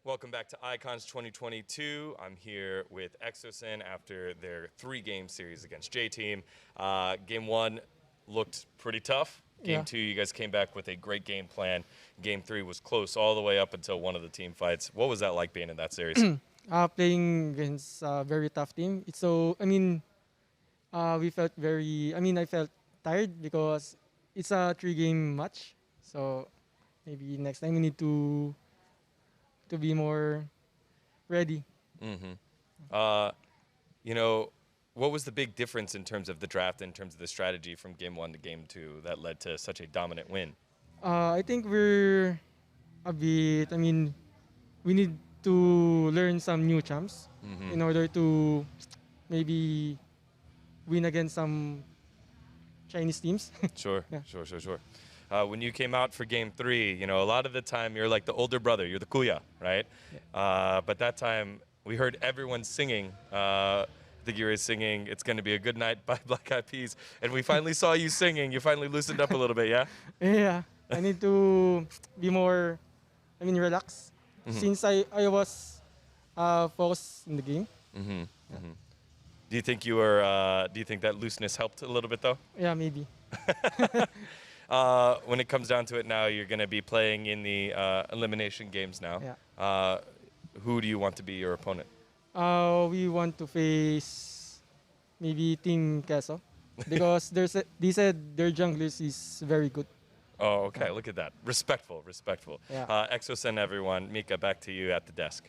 Welcome back to Icons 2022. I'm here with Exosen after their 3-game series against J-Team. Game 1 looked pretty tough. Game 2, you guys came back with a great game plan. Game 3 was close all the way up until one of the team fights. What was that like being in that series? Playing against a very tough team. It's so, we felt very, I felt tired because it's a 3-game match. So maybe next time we need to be more ready. You know, what was the big difference in terms of the draft, in terms of the strategy from Game 1 to Game 2 that led to such a dominant win? I think we're a bit, we need to learn some new champs in order to maybe win against some Chinese teams. Sure. When you came out for Game 3, you know, a lot of the time you're like the older brother, you're the kuya, right? Yeah. But that time we heard everyone singing. I think you were singing "It's Gonna Be a Good Night" by Black Eyed Peas, and we finally saw you singing. You finally loosened up a little bit, yeah? Yeah, I need to be more, relaxed. Since I was focused in the game. Do you think you were? Do you think that looseness helped a little bit though? Yeah, maybe. When it comes down to it now, you're going to be playing in the elimination games now. Yeah. Who do you want to be your opponent? We want to face maybe Team Queso because they said their junglers is very good. Oh, okay. Look at that. Respectful. Yeah. Exosen, everyone. Mika, back to you at the desk.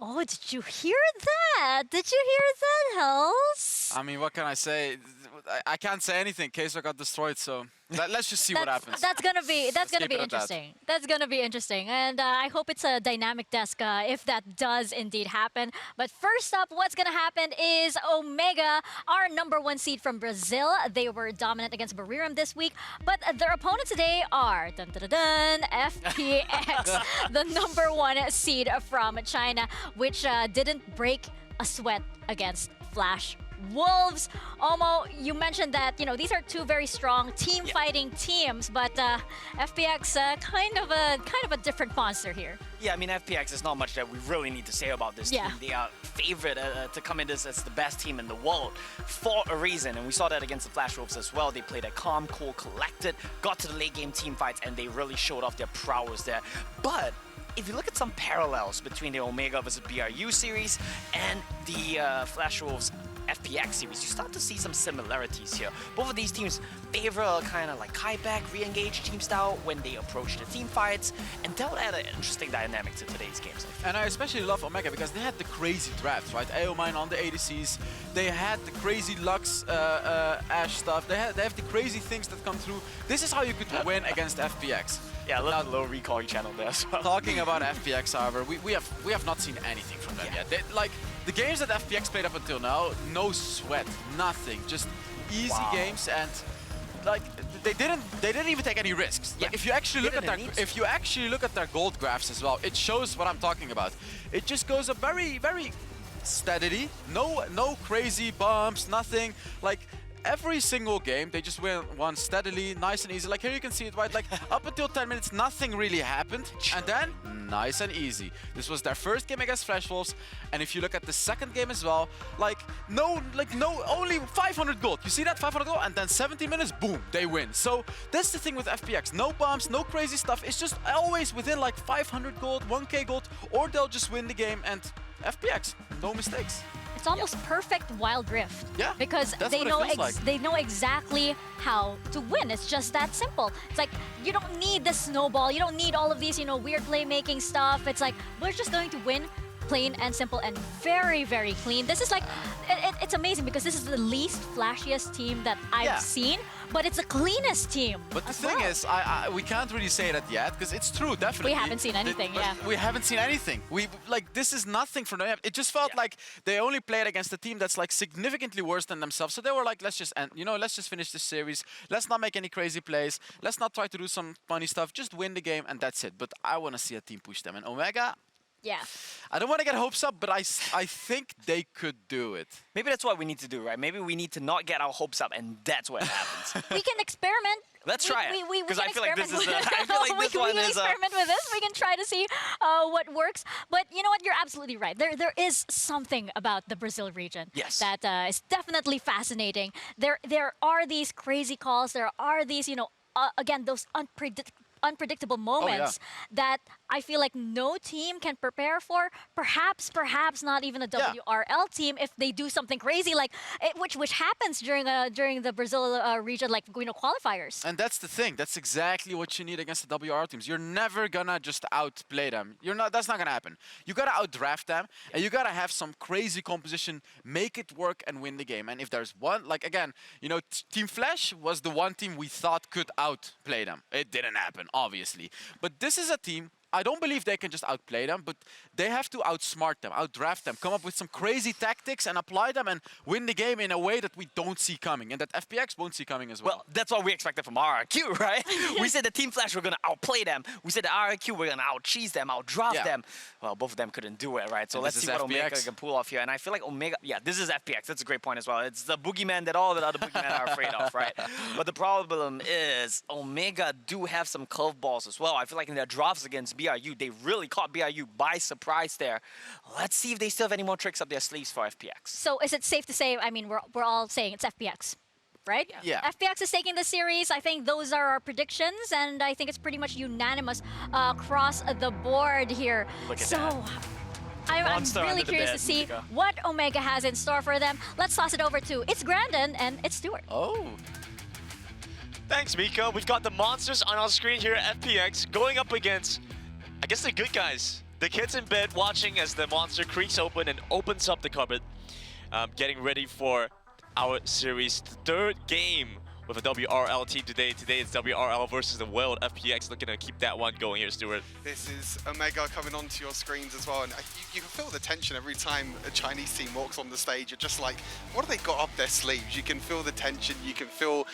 Oh, did you hear that? Did you hear that, Hells? I mean, what can I say? I can't say anything. Queso got destroyed, so let's just see what happens. That's gonna be interesting. That's gonna be interesting, and I hope it's a dynamic desk if that does indeed happen. But first up, what's gonna happen is Omegha, our #1 seed from Brazil. They were dominant against Bariram this week, but their opponents today are FPX, the #1 seed from China, which didn't break a sweat against Flash Wolves. Omo, you mentioned that these are two very strong fighting teams, but FPX kind of a different monster here. Yeah, I mean FPX is not much that we really need to say about this team. They are favored to come in as the best team in the world for a reason, and we saw that against the Flash Wolves as well. They played a calm, cool, collected, got to the late game team fights, and they really showed off their prowess there. But if you look at some parallels between the Omegha vs BRU series and the Flash Wolves FPX series, you start to see some similarities here. Both of these teams favor a kind of like high-back, re-engage team style when they approach the team fights, and that would add an interesting dynamic to today's games. And I especially love Omegha because they had the crazy drafts, right? Aomine on the ADCs, they had the crazy Lux Ashe stuff, they have the crazy things that come through. This is how you could win against FPX. Yeah, I love the low recall channel there as well. Talking about FPX, however, we have not seen anything from them yet. The games that FPX played up until now, no sweat, nothing, just easy games, and they didn't even take any risks. Like, if you actually look at their gold graphs as well, it shows what I'm talking about. It just goes up very, very steadily, no crazy bumps, nothing. Like, every single game, they just won steadily, nice and easy. Like here you can see it, right? Like up until 10 minutes, nothing really happened. And then, nice and easy. This was their first game against Flash Wolves. And if you look at the second game as well, only 500 gold. You see that? 500 gold, and then 70 minutes, boom, they win. So that's the thing with FPX. No bumps, no crazy stuff. It's just always within like 500 gold, 1k gold, or they'll just win the game. And FPX, no mistakes. It's almost perfect Wild Rift. Yeah, because they know exactly how to win. It's just that simple. It's like you don't need the snowball. You don't need all of these, weird playmaking stuff. It's like we're just going to win, plain and simple, and very, very clean. This is like, it's amazing because this is the least flashiest team that I've seen. but it's the cleanest team. But the as thing well. is, we can't really say that yet because it's true, definitely. We haven't seen anything, But yeah. We haven't seen anything. This is nothing for them. It just felt like they only played against a team that's like significantly worse than themselves. So they were like, let's just end, let's just finish this series. Let's not make any crazy plays. Let's not try to do some funny stuff. Just win the game and that's it. But I want to see a team push them. And Omegha, Yeah. I don't want to get hopes up, but I think they could do it. Maybe that's what we need to do, right? Maybe we need to not get our hopes up, and that's what happens. We can experiment. Let's try it. We Because can I feel like this is experiment I with- feel like this we one can is experiment with this. We can try to see what works. But you know what? You're absolutely right. There is something about the Brazil region Yes. that is definitely fascinating. There are these crazy calls. There are these, again, those unpredictable moments that I feel like no team can prepare for. Perhaps not even a WRL team if they do something crazy like which happens during the Brazil region qualifiers. And that's the thing. That's exactly what you need against the WR teams. You're never gonna just outplay them. That's not gonna happen. You gotta outdraft them, and you gotta have some crazy composition, make it work, and win the game. And if there's one, Team Flash was the one team we thought could outplay them. It didn't happen, obviously. But this is a team. I don't believe they can just outplay them, but they have to outsmart them, outdraft them, come up with some crazy tactics and apply them and win the game in a way that we don't see coming and that FPX won't see coming as well. Well, that's what we expected from RRQ, right? We said the Team Flash were going to outplay them. We said the RRQ were going to out-cheese them, out-draft them. Well, both of them couldn't do it, right? So And let's this see is what Omegha FPX. can pull off here. And I feel like Omegha, this is FPX. That's a great point as well. It's the boogeyman that all the other boogeymen are afraid of, right? But the problem is Omegha do have some curveballs as well. I feel like in their drafts against BRU, they really caught BRU by surprise there. Let's see if they still have any more tricks up their sleeves for FPX. So is it safe to say, I mean, we're all saying it's FPX, right? Yeah. FPX is taking the series. I think those are our predictions, and I think it's pretty much unanimous across the board here. Look at so, that. I'm Monster really under the curious bed, to see Omegha. what Omegha has in store for them. Let's toss it over to it's Grandin and it's Stuart. Oh. Thanks, Miko. We've got the monsters on our screen here at FPX going up against, I guess, the good guys. The kids in bed watching as the monster creaks open and opens up the cupboard, getting ready for our series' third game with a WRL team today. Today it's WRL versus the World. FPX looking to keep that one going here, Stuart. This is Omegha coming onto your screens as well, and you can feel the tension every time a Chinese team walks on the stage. You're just like, what have they got up their sleeves? You can feel the tension, you can feel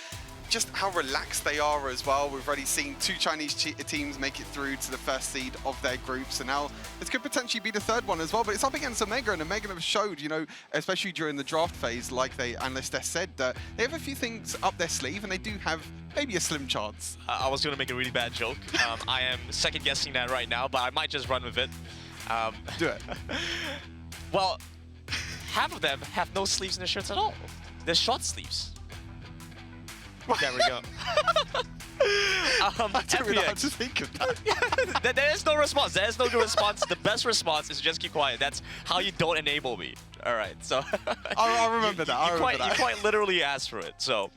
just how relaxed they are as well. We've already seen two Chinese teams make it through to the first seed of their groups, and now it could potentially be the third one as well. But it's up against Omegha, and Omegha have showed, especially during the draft phase, like the Analyst has said, that they have a few things up their sleeve, and they do have maybe a slim chance. I was going to make a really bad joke. I am second-guessing that right now, but I might just run with it. Do it. Well, half of them have no sleeves in their shirts at all. They're short sleeves. There we go. I don't really know how to FPX. think of that. There is no response. There is no good response. The best response is just keep quiet. That's how you don't enable me. All right, so I'll remember that. I'll remember that. You quite literally asked for it. So,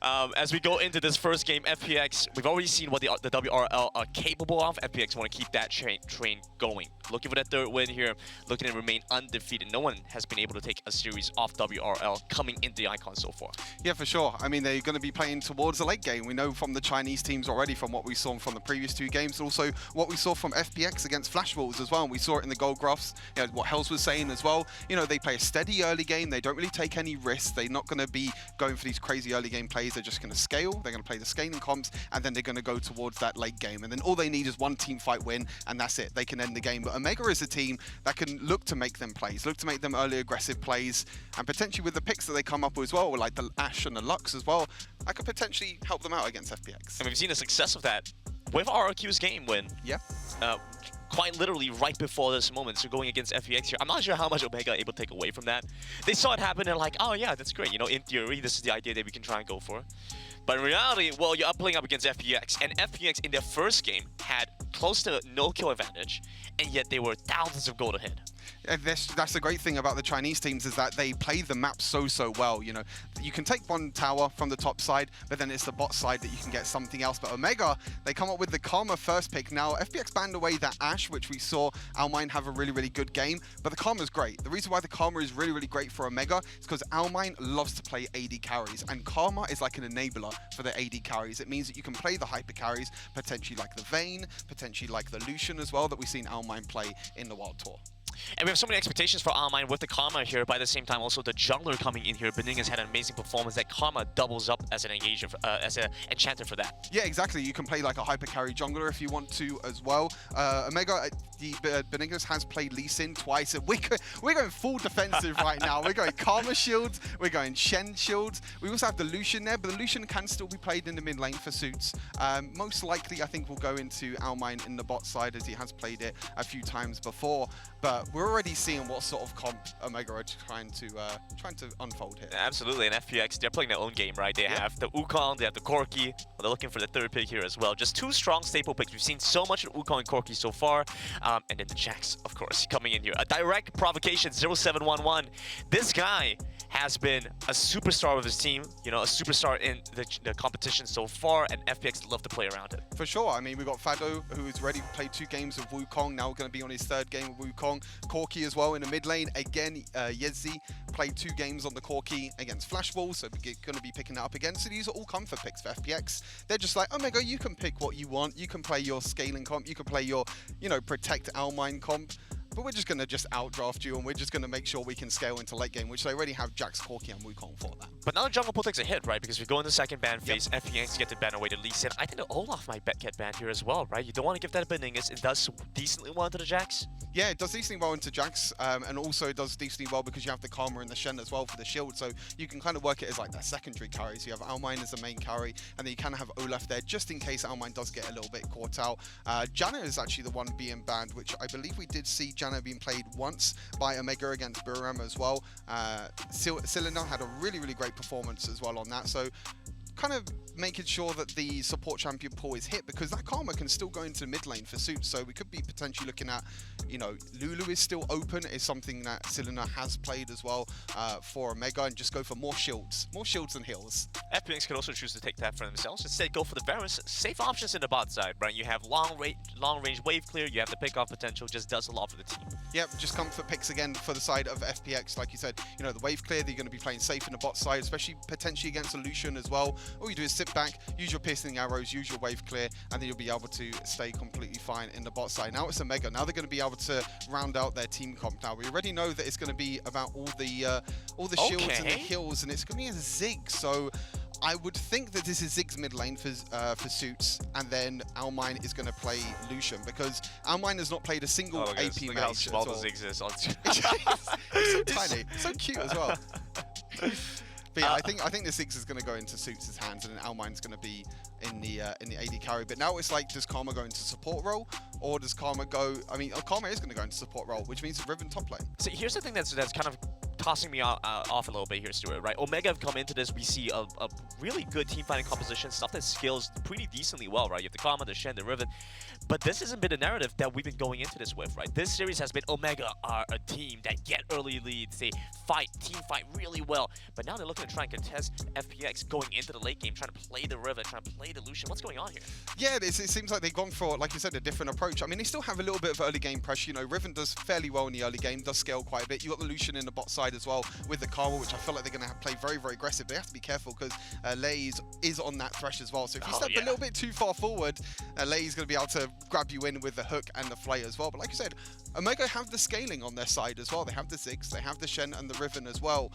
as we go into this first game, FPX, we've already seen what the WRL are capable of. FPX want to keep that train going. Looking for that third win here, looking to remain undefeated. No one has been able to take a series off WRL coming into the Icon so far. Yeah, for sure. I mean, they're going to be playing towards the late game. We know from the Chinese teams already, from what we saw from the previous two games, also what we saw from FPX against Flash Wolves as well. And we saw it in the goal graphs, what Hells was saying as well. They play a steady early game. They don't really take any risks. They're not going to be going for these crazy early game plays. They're just going to scale. They're going to play the scaling comps, and then they're going to go towards that late game. And then all they need is one team fight win, and that's it. They can end the game. But Omegha is a team that can look to make them plays, look to make them early aggressive plays, and potentially with the picks that they come up with as well, like the Ashe and the Lux as well, that could potentially help them out against FPX. And we've seen the success of that with RRQ's game win. Yeah. Quite literally right before this moment, so going against FPX here. I'm not sure how much Omegha are able to take away from that. They saw it happen and like, oh yeah, that's great. In theory, this is the idea that we can try and go for. But in reality, well, you're playing up against FPX, and FPX in their first game had close to no kill advantage, and yet they were thousands of gold ahead. That's the great thing about the Chinese teams, is that they play the map so well. You can take one tower from the top side, but then it's the bot side that you can get something else. But Omegha, they come up with the Karma first pick. Now, FPX banned away that Ashe, which we saw Almine have a really good game, but the Karma's great. The reason why the Karma is really great for Omegha is because Almine loves to play AD carries, and Karma is like an enabler. for the AD carries. It means that you can play the hyper carries, potentially like the Vayne, potentially like the Lucian as well, that we've seen Almine play in the World Tour. And we have so many expectations for Almine with the Karma here, but at the same time also the jungler coming in here. Beninga's had an amazing performance. That Karma doubles up as an engager, as an enchanter for that. Yeah, exactly. You can play like a hyper carry jungler if you want to as well. Omegha, Beninga's has played Lee Sin twice, and we're going full defensive right now. We're going Karma shields, we're going Shen shields. We also have the Lucian there, but the Lucian can still be played in the mid lane for suits. Most likely, I think we'll go into Almine in the bot side, as he has played it a few times before. But we're already seeing what sort of comp Omegha are trying to unfold here. Absolutely, and FPX, they're playing their own game, right? They have the Wukong, they have the Corki. They're looking for the third pick here as well. Just two strong staple picks. We've seen so much of Wukong and Corki so far. And then the Jax, of course, coming in here. A direct provocation, 0711. This guy has been a superstar with his team, you know, a superstar in the competition so far, and FPX love to play around it. For sure. I mean, we've got Fado, who has already played 2 games of Wukong, now going to be on his 3rd game of Wukong. Corki as well in the mid lane. Again, Yezi played 2 games on the Corki against Flashball, so we're going to be picking that up again. So these are all comfort picks for FPX. They're just like, Omegha, you can pick what you want. You can play your scaling comp. You can play your, you know, protect Almine comp. But we're just going to outdraft you, and we're just going to make sure we can scale into late game, which they already have Jax, Corki, and Wukong for that. But now the jungle pull takes a hit, right? Because we go in the second ban phase, FPX get to ban away to Lee Sin. I think the Olaf might get banned here as well, right? You don't want to give that a Beningas. It does decently well into the Jax. Yeah, it does decently well into Jax, and also it does decently well because you have the Karma and the Shen as well for the shield, so you can kind of work it as like that secondary carry. So you have Almine as the main carry, and then you kind of have Olaf there just in case Almine does get a little bit caught out. Janna is actually the one being banned, which I believe we did see Janna being played once by Omegha against Buram as well. Cylinder had a really, really great performance as well on that, so kind of making sure that the support champion pool is hit, because that Karma can still go into the mid lane for suits, so we could be potentially looking at, you know, Lulu is still open, is something that Cylinder has played as well for Omegha, and just go for more shields than heals. FPX could also choose to take that for themselves. Instead, go for the various safe options in the bot side, right? You have long range wave clear, you have the pick off potential, just does a lot for the team. Yep, just comfort picks again for the side of FPX. Like you said, you know, the wave clear, they're going to be playing safe in the bot side, especially potentially against a Lucian as well. All you do is sit back, use your piercing arrows, use your wave clear, and then you'll be able to stay completely fine in the bot side. Now it's Omegha. Now they're going to be able to round out their team comp. Now we already know that it's going to be about all the shields and the heals, and it's going to be a Zig. So I would think that this is Zig's mid lane for suits, and then Almine is going to play Lucian, because Almine has not played a single AP mage. Look how small the Ziggs is. It's so tiny, so cute as well. But yeah, I think the Ziggs is going to go into Suits' hands, and then Almine's going to be in the AD carry. But now it's like, does Karma go into support role, or does Karma go? I mean, Karma is going to go into support role, which means Riven top lane. So here's the thing that's kind of tossing me off a little bit here, Stuart, right? Omegha have come into this, we see a really good team fighting composition, stuff that scales pretty decently well, right? You have the Karma, the Shen, the Riven. But this hasn't been the narrative that we've been going into this with, right? This series has been Omegha are a team that get early leads, they team fight really well. But now they're looking to try and contest FPX going into the late game, trying to play the Riven, trying to play the Lucian. What's going on here? Yeah, it seems like they've gone for, like you said, a different approach. I mean, they still have a little bit of early game pressure. You know, Riven does fairly well in the early game, does scale quite a bit. You got the Lucian in the bot side as well with the Karma, which I feel like they're going to play very, very aggressive. They have to be careful because Lei is on that thresh as well. So if you step a little bit too far forward, Lei's going to be able to grab you in with the hook and the flay as well. But like you said, Omegha have the scaling on their side as well. They have the Ziggs, they have the Shen and the Riven as well.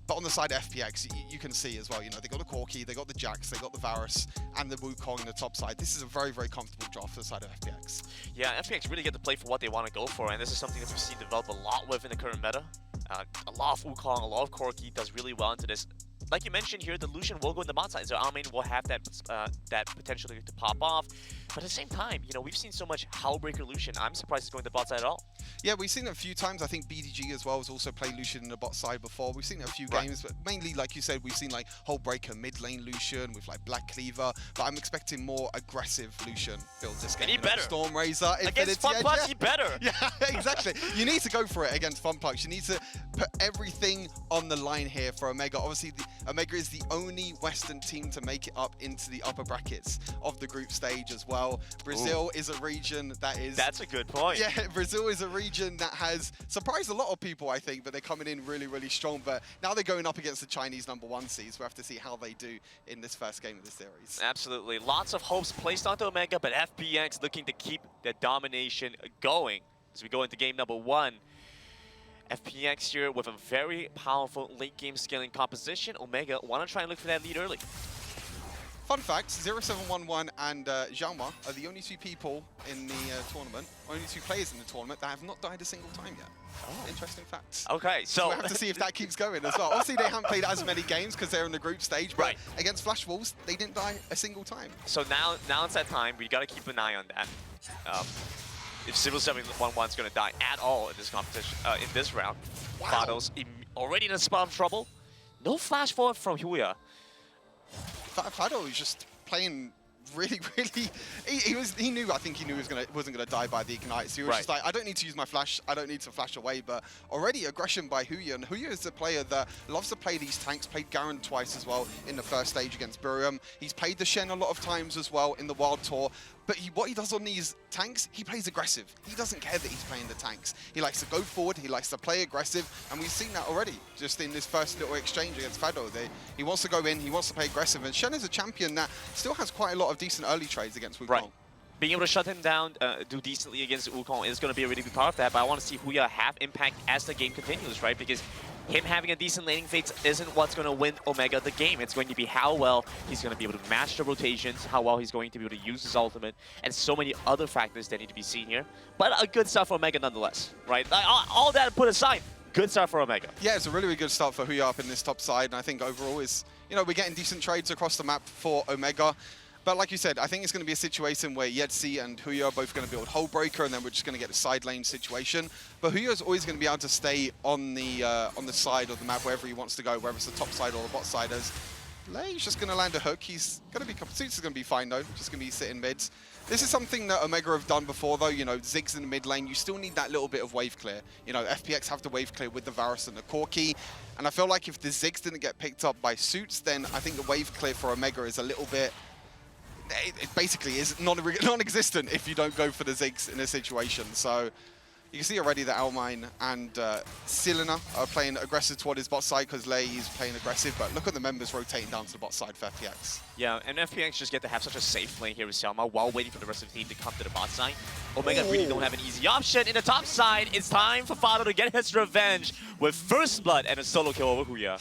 But on the side of FPX, you can see as well, you know, they got the Corki, they got the Jax, they got the Varus, and the Wukong on the top side. This is a very, very comfortable draft for the side of FPX. Yeah, FPX really get to play for what they want to go for, and this is something that we've seen develop a lot with in the current meta. A lot of Wukong, a lot of Corki does really well into this. Like you mentioned here, the Lucian will go in the bot side, so Almine will have that potential to pop off. But at the same time, you know, we've seen so much Howlbreaker Lucian. I'm surprised he's going to the bot side at all. Yeah, we've seen it a few times. I think BDG as well has also played Lucian in the bot side before. We've seen it a few games, but mainly, like you said, we've seen like Howlbreaker mid lane Lucian with like Black Cleaver. But I'm expecting more aggressive Lucian build this game. And he better. Stormrazor, against FunPlus, he better. Yeah, exactly. You need to go for it against FunPlus. You need to put everything on the line here for Omegha. Obviously, Omegha is the only Western team to make it up into the upper brackets of the group stage as well. Brazil is a region that is... That's a good point. Yeah, Brazil is a region that has surprised a lot of people, I think, but they're coming in really, really strong. But now they're going up against the Chinese #1 seeds. We'll have to see how they do in this first game of the series. Absolutely. Lots of hopes placed onto Omegha, but FPX looking to keep the domination going as we go into game #1. FPX here with a very powerful late game scaling composition. Omegha want to try and look for that lead early. Fun fact, 0711 and Xiaoma are the only two people in the tournament, only two players in the tournament that have not died a single time yet. Oh. Interesting fact. Okay, so we'll have to see if that keeps going as well. Obviously, they haven't played as many games because they're in the group stage, but against Flash Wolves, they didn't die a single time. So now it's that time. We got to keep an eye on that. If 0711 is going to die at all in this competition, in this round, Fado's already in a spot of trouble. No flash forward from Huya. Fado was just playing really, really. He knew. I think he knew he wasn't gonna die by the ignite. So he was just like, I don't need to use my flash. I don't need to flash away. But already aggression by Huya, and Huya is a player that loves to play these tanks. Played Garen twice as well in the first stage against Buriram. He's played the Shen a lot of times as well in the Wild Tour. But what he does on these tanks, he plays aggressive. He doesn't care that he's playing the tanks. He likes to go forward, he likes to play aggressive, and we've seen that already, just in this first little exchange against Fado. He wants to go in, he wants to play aggressive, and Shen is a champion that still has quite a lot of decent early trades against Wukong. Being able to shut him down, do decently against Wukong is going to be a really big part of that, but I want to see Huya have impact as the game continues, right? Because him having a decent laning phase isn't what's going to win Omegha the game. It's going to be how well he's going to be able to match the rotations, how well he's going to be able to use his ultimate, and so many other factors that need to be seen here. But a good stuff for Omegha nonetheless, right? All that put aside, good start for Omegha. Yeah, it's a really, really good start for Huya up in this top side, and I think overall is, we're getting decent trades across the map for Omegha. But like you said, I think it's going to be a situation where Yetzi and Huya are both going to build Hullbreaker, and then we're just going to get a side lane situation. But Huya is always going to be able to stay on the side of the map wherever he wants to go, whether it's the top side or the bot side. As Lei's just going to land a hook. He's going to be Suits is going to be fine though. Just going to be sitting mids. This is something that Omegha have done before though. Ziggs in the mid lane. You still need that little bit of wave clear. FPX have the wave clear with the Varus and the Corki. And I feel like if the Ziggs didn't get picked up by Suits, then I think the wave clear for Omegha is a little bit. It basically is non-existent if you don't go for the Ziggs in a situation. So you can see already that Almine and Silena are playing aggressive toward his bot side because Lei is playing aggressive, but look at the members rotating down to the bot side for FPX. Yeah, and FPX just get to have such a safe lane here with Selma while waiting for the rest of the team to come to the bot side. Omegha really don't have an easy option. In the top side, it's time for Fado to get his revenge with first blood and a solo kill over Huya.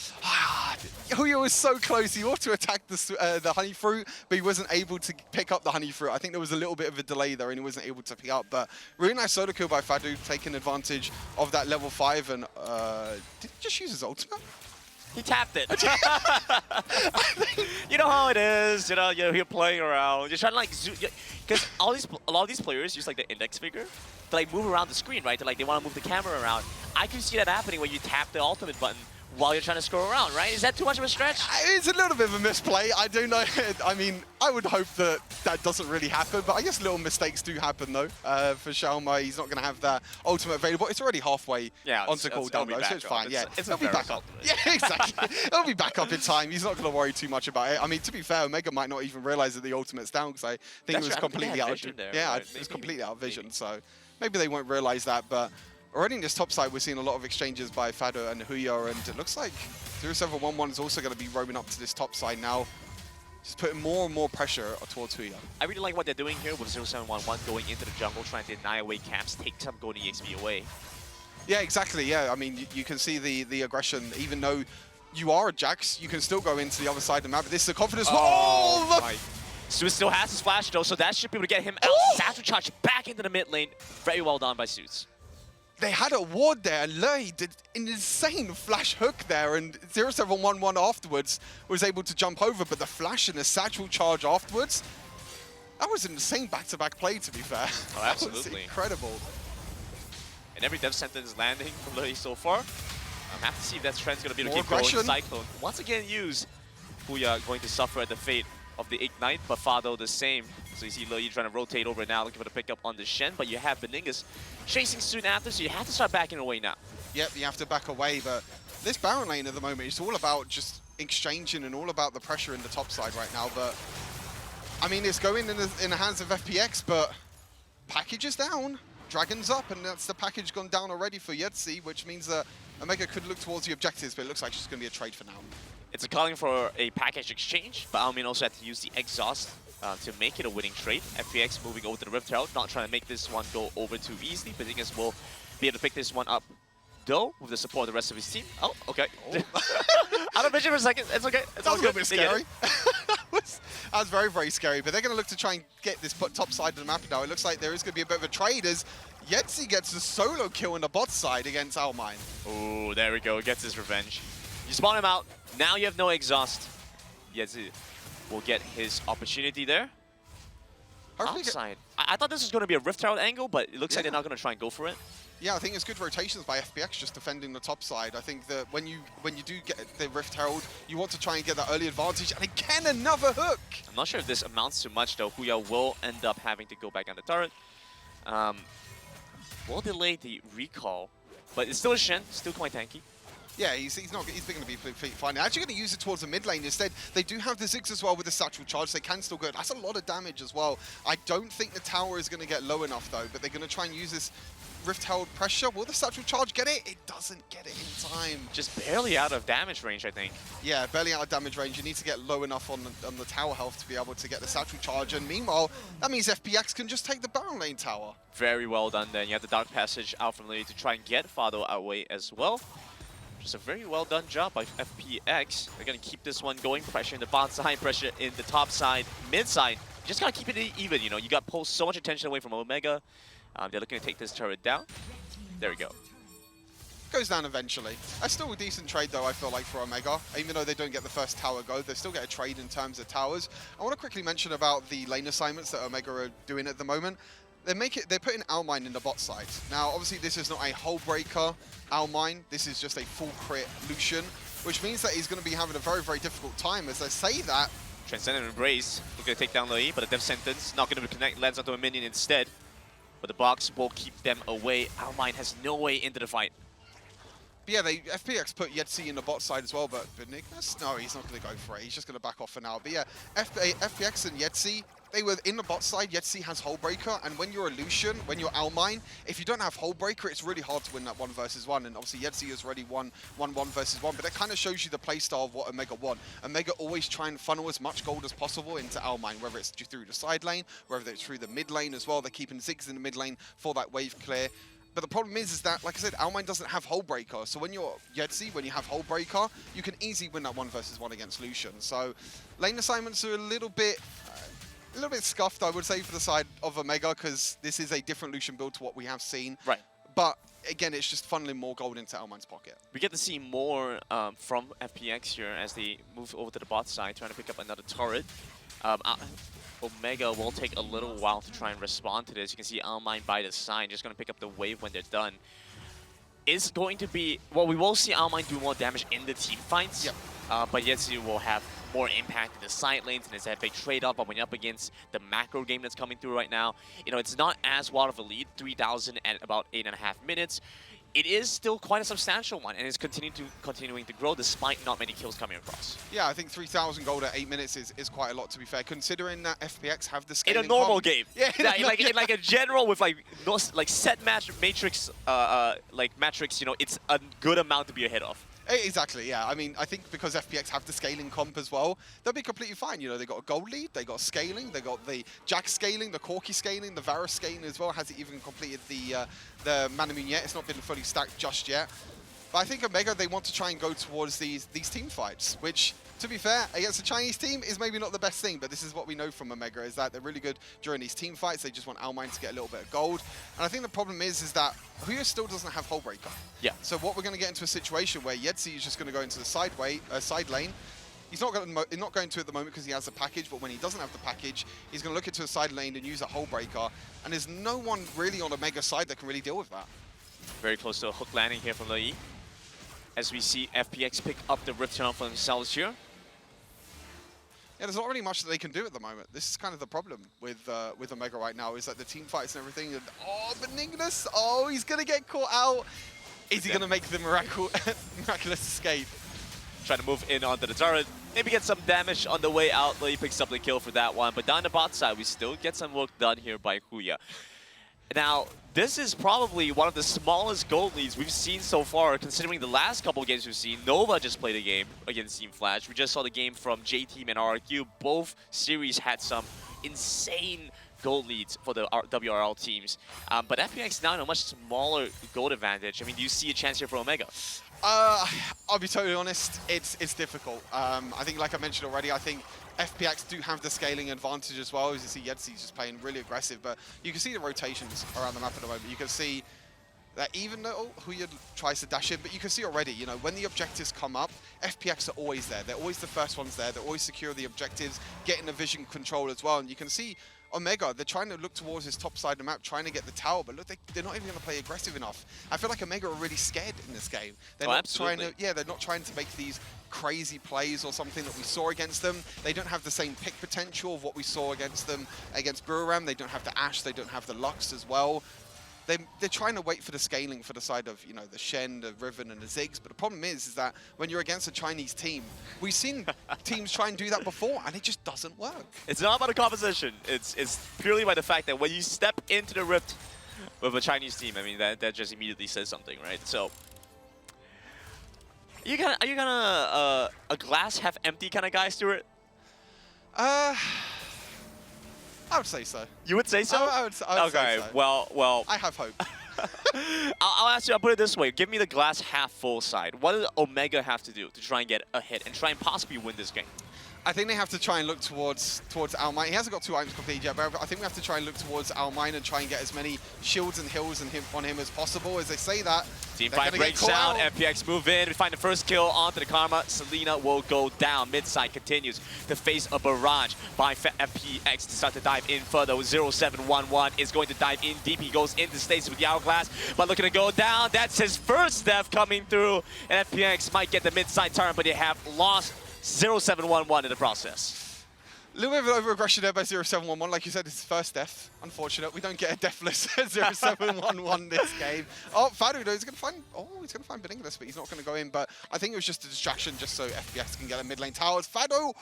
Huya was so close. He wanted to attack the honey fruit, but he wasn't able to pick up the honey fruit. I think there was a little bit of a delay there and he wasn't able to pick up, but really nice solo kill by Fado, taking advantage of that level 5, and did he just use his ultimate? He tapped it. You know how it is. You're playing around. You're trying to because a lot of these players use the index finger to move around the screen, right? They want to move the camera around. I can see that happening when you tap the ultimate button while you're trying to scroll around, right? Is that too much of a stretch? It's a little bit of a misplay. I do know. I mean, I would hope that that doesn't really happen, but I guess little mistakes do happen, though. For Xiaoma, he's not going to have that ultimate available. It's already halfway onto cooldown, though, so it's fine. It'll be back up. Yeah, exactly. It'll be back up in time. He's not going to worry too much about it. I mean, to be fair, Omegha might not even realize that the ultimate's down, because I think it was completely out of vision. Yeah, it was completely out of vision, so maybe they won't realize that, but already in this top side, we're seeing a lot of exchanges by Fado and Huya, and it looks like 0711 is also going to be roaming up to this top side now, just putting more and more pressure towards Huya. I really like what they're doing here with 0711 going into the jungle, trying to deny away camps, take some golden EXP away. Yeah, exactly. Yeah, I mean, you can see the aggression. Even though you are a Jax, you can still go into the other side of the map. But this is a confidence. Suits still has his flash though, so that should be able to get him out. Satchel charge back into the mid lane. Very well done by Suits. They had a ward there, and Lei did an insane flash hook there, and 0711 afterwards was able to jump over, but the flash and the satchel charge afterwards, that was an insane back-to-back play, to be fair. Oh, absolutely. That was incredible. And every death sentence landing from Lei so far. I'm happy to see if that trend's going to be able to keep aggression. going. Cyclone, once again used. Huya going to suffer at the fate of the Ignite, but Fado the same. So you see Lei trying to rotate over now, looking for the pickup on the Shen, but you have Beningus chasing soon after, so you have to start backing away now. Yep, you have to back away, but this Baron lane at the moment is all about just exchanging and all about the pressure in the top side right now. But I mean, it's going in the hands of FPX, but package is down, Dragon's up, and that's the package gone down already for Yetzi, which means that Omegha could look towards the objectives, but it looks like it's just going to be a trade for now. It's a calling for a package exchange, but Almin also had to use the exhaust to make it a winning trade. FPX moving over to the Rift Herald, not trying to make this one go over too easily, but I think will be able to pick this one up, though, with the support of the rest of his team. Oh, okay. Out of vision for a second. It's okay. It's all That was a good. little bit scary. That was very, very scary, but they're going to look to try and get this top side of the map now. It looks like there is going to be a bit of a trade as Yetzi gets a solo kill on the bot side against Almine. Oh, there we go. Gets his revenge. You spawn him out. Now you have no exhaust. Yetzi will get his opportunity there. Outside. I thought this was going to be a Rift Herald angle, but it looks like they're not going to try and go for it. Yeah, I think it's good rotations by FPX just defending the top side. I think that when you do get the Rift Herald, you want to try and get that early advantage. And again, another hook! I'm not sure if this amounts to much, though. Huya will end up having to go back on the turret. Will delay the recall, but it's still a Shen, still quite tanky. Yeah, he's going to be fine. They're actually going to use it towards the mid lane instead. They do have the Ziggs as well with the satchel charge. They can still go. That's a lot of damage as well. I don't think the tower is going to get low enough, though, but they're going to try and use this Rift Herald pressure. Will the satchel charge get it? It doesn't get it in time. Just barely out of damage range, I think. Yeah, barely out of damage range. You need to get low enough on the tower health to be able to get the satchel charge. And meanwhile, that means FPX can just take the Baron lane tower. Very well done then. You have the Dark Passage out from Lily to try and get Fado away as well. Just a very well done job by FPX. They're going to keep this one going. Pressure in the bot side, pressure in the top side, mid side. You just got to keep it even, you know. You got pulled so much attention away from Omegha. They're looking to take this turret down. There we go. Goes down eventually. That's still a decent trade, though, I feel like, for Omegha. Even though they don't get the first tower go, they still get a trade in terms of towers. I want to quickly mention about the lane assignments that Omegha are doing at the moment. They're putting Almine in the bot side. Now, obviously, this is not a hull breaker Almine. This is just a full crit Lucian, which means that he's going to be having a very, very difficult time. As I say that, Transcendent Embrace, looking to take down Lei, but the Death Sentence not going to connect, lands onto a minion instead. But the box will keep them away. Almine has no way into the fight. but yeah, FPX put Yetzi in the bot side as well, but Benignas, no, he's not going to go for it. He's just going to back off for now. But yeah, FPX and Yetzi, they were in the bot side. Yetzi has Hullbreaker, and when you're a Lucian, when you're Almine, if you don't have Hullbreaker, it's really hard to win that 1 versus 1. And obviously, Yetzi has already won 1 versus 1, but that kind of shows you the playstyle of what Omegha want. Omegha always try and funnel as much gold as possible into Almine, whether it's through the side lane, whether it's through the mid lane as well. They're keeping Ziggs in the mid lane for that wave clear. But the problem is that, like I said, Almine doesn't have Hullbreaker. So when you're Yetzi, when you have Hullbreaker, you can easily win that 1 versus 1 against Lucian. So lane assignments are a little bit scuffed, I would say, for the side of Omegha, because this is a different Lucian build to what we have seen. Right. But again, it's just funneling more gold into Almine's pocket. We get to see more from FPX here as they move over to the bot side, trying to pick up another turret. Omegha will take a little while to try and respond to this. You can see Almine by the side, just going to pick up the wave when they're done. It's going to be, well, we will see Almine do more damage in the team fights. Yep. But Yetzi will have more impact in the side lanes, and it's a big trade-off. But when you're up against the macro game that's coming through right now, you know, it's not as wild of a lead, 3,000 at about 8.5 minutes. It is still quite a substantial one, and it's continuing to grow despite not many kills coming across. Yeah, I think 3,000 gold at 8 minutes is quite a lot, to be fair, considering that FPX have the scaling in a normal comp. game. Yeah, in like a general with like set match matrix metrics, you know, it's a good amount to be ahead of. Exactly, yeah. I mean, I think because FPX have the scaling comp as well, they'll be completely fine. You know, they got a gold lead, they got scaling, they got the Jack scaling, the Corki scaling, the Varus scaling as well. Hasn't even completed the Manamune yet. It's not been fully stacked just yet. But I think Omegha, they want to try and go towards these team fights, which, to be fair, against a Chinese team is maybe not the best thing, but this is what we know from Omegha, is that they're really good during these team fights. They just want Almine to get a little bit of gold. And I think the problem is that Huya still doesn't have Hullbreaker. Yeah. So what we're going to get into a situation where Yetzi is just going to go into the side lane. He's not going to at the moment because he has the package, but when he doesn't have the package, he's going to look into a side lane and use a Hullbreaker. And there's no one really on Omegha's side that can really deal with that. Very close to a hook landing here from Lei, as we see FPX pick up the Rift Tunnel for themselves here. Yeah, there's not really much that they can do at the moment. This is kind of the problem with Omegha right now, is that the team fights and everything. And, oh, Benignas! Oh, he's going to get caught out. Is he going to make the miraculous escape? trying to move in onto the turret. Maybe get some damage on the way out. He picks up the kill for that one. But down the bot side, we still get some work done here by Huya. Now, this is probably one of the smallest gold leads we've seen so far, considering the last couple of games we've seen. Nova just played a game against Team Flash. We just saw the game from J-Team and RRQ. Both series had some insane gold leads for the WRL teams. But FPX now in a much smaller gold advantage. I mean, do you see a chance here for Omegha? I'll be totally honest, it's difficult. I think, like I mentioned already, I think FPX do have the scaling advantage as well. As you see, Yedzy's just playing really aggressive, but you can see the rotations around the map at the moment. You can see that even though Huya tries to dash in, but you can see already, you know, when the objectives come up, FPX are always there. They're always the first ones there. They're always secure the objectives, getting the vision control as well. And you can see Omegha, they're trying to look towards his top side of the map, trying to get the tower, but look, they're not even going to play aggressive enough. I feel like Omegha are really scared in this game. They're not trying to, they're not trying to make these crazy plays or something that we saw against them. They don't have the same pick potential of what we saw against them against Buriram. They don't have the Ashe, they don't have the Lux as well. They're trying to wait for the scaling for the side of, you know, the Shen, the Riven, and the Ziggs. But the problem is that when you're against a Chinese team, we've seen teams try and do that before, and it just doesn't work. It's not about the composition. It's purely by the fact that when you step into the Rift with a Chinese team, I mean, that just immediately says something, right? So, are you gonna a glass half empty kind of guy, Stuart? I would say so. You would say so? I would say so. Well. I have hope. I'll ask you, I'll put it this way. Give me the glass half full side. What does Omegha have to do to try and get a hit and try and possibly win this game? I think they have to try and look towards Almine. He hasn't got 2 items completed yet, but I think we have to try and look towards Almine and try and get as many shields and hills on him as possible. As they say that, Team 5 breaks out, FPX move in, we find the first kill onto the Karma. Selena will go down, mid-side continues to face a barrage by FPX to start to dive in further. 0711 is going to dive in deep, he goes into stasis with the Hourglass, but looking to go down, that's his first death coming through, and FPX might get the mid-side turn, but they have lost 0711 in the process. A little bit of an over-aggression there by 0711. Like you said, it's his first death. Unfortunate. We don't get a deathless 0711 this game. Oh, Fadu, though, he's going to find Beningless, but he's not going to go in. But I think it was just a distraction just so FPX can get a mid-lane towers. Fadu!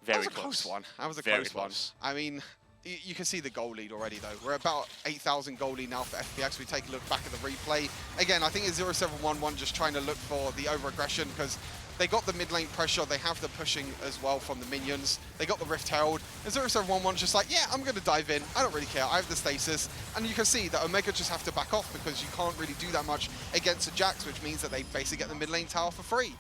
That was a close one. That was a close one. I mean, you can see the goal lead already, though. We're about 8,000 goal lead now for FPX. We take a look back at the replay. Again, I think it's 0711 just trying to look for the over-aggression because they got the mid lane pressure, they have the pushing as well from the minions, they got the Rift Herald, and 0711's just like, yeah, I'm going to dive in, I don't really care, I have the stasis, and you can see that Omegha just have to back off because you can't really do that much against the Jax, which means that they basically get the mid lane tower for free.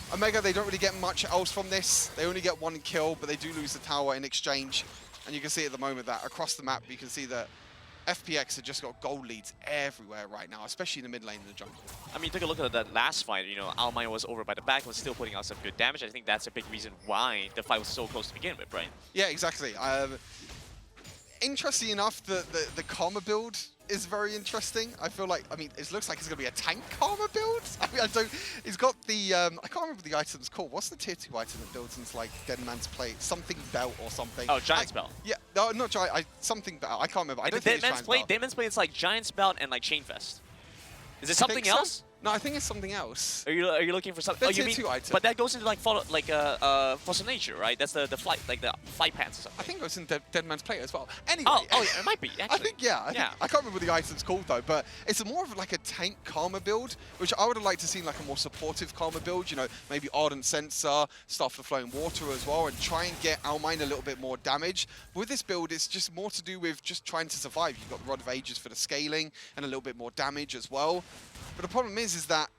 Omegha, they don't really get much else from this, they only get 1 kill, but they do lose the tower in exchange, and you can see at the moment that across the map, you can see that FPX have just got gold leads everywhere right now, especially in the mid lane in the jungle. I mean, take a look at that last fight. You know, Almine was over by the back, was still putting out some good damage. I think that's a big reason why the fight was so close to begin with, right? Yeah, exactly. Interesting enough, the Karma build is very interesting. I feel like, I mean, it looks like it's going to be a tank Karma build. I mean, he's got the, I can't remember the item's called. What's the tier 2 item that builds into like Dead Man's Plate? Something belt or something. Oh, Giant's Belt. Yeah, no, not Giant, something belt. I can't remember. I don't think it's Giant's Belt. Dead Man's Plate, it's like Giant's Belt and like Chainfest. Is it something else? No, I think it's something else. Are you looking for something? Oh, you mean? But that goes into like Force of Nature, right? That's the flight, like the flight pants or something. I think it was in Dead Man's Plate as well. Anyway, oh, yeah, it might be. Actually, I think I can't remember what the item's called though. But it's more of like a tank Karma build, which I would have liked to see like a more supportive Karma build. You know, maybe Ardent Sensor, Staff of Flowing Water as well, and try and get Almine a little bit more damage. With this build, it's just more to do with just trying to survive. You've got the Rod of Ages for the scaling and a little bit more damage as well. But the problem is that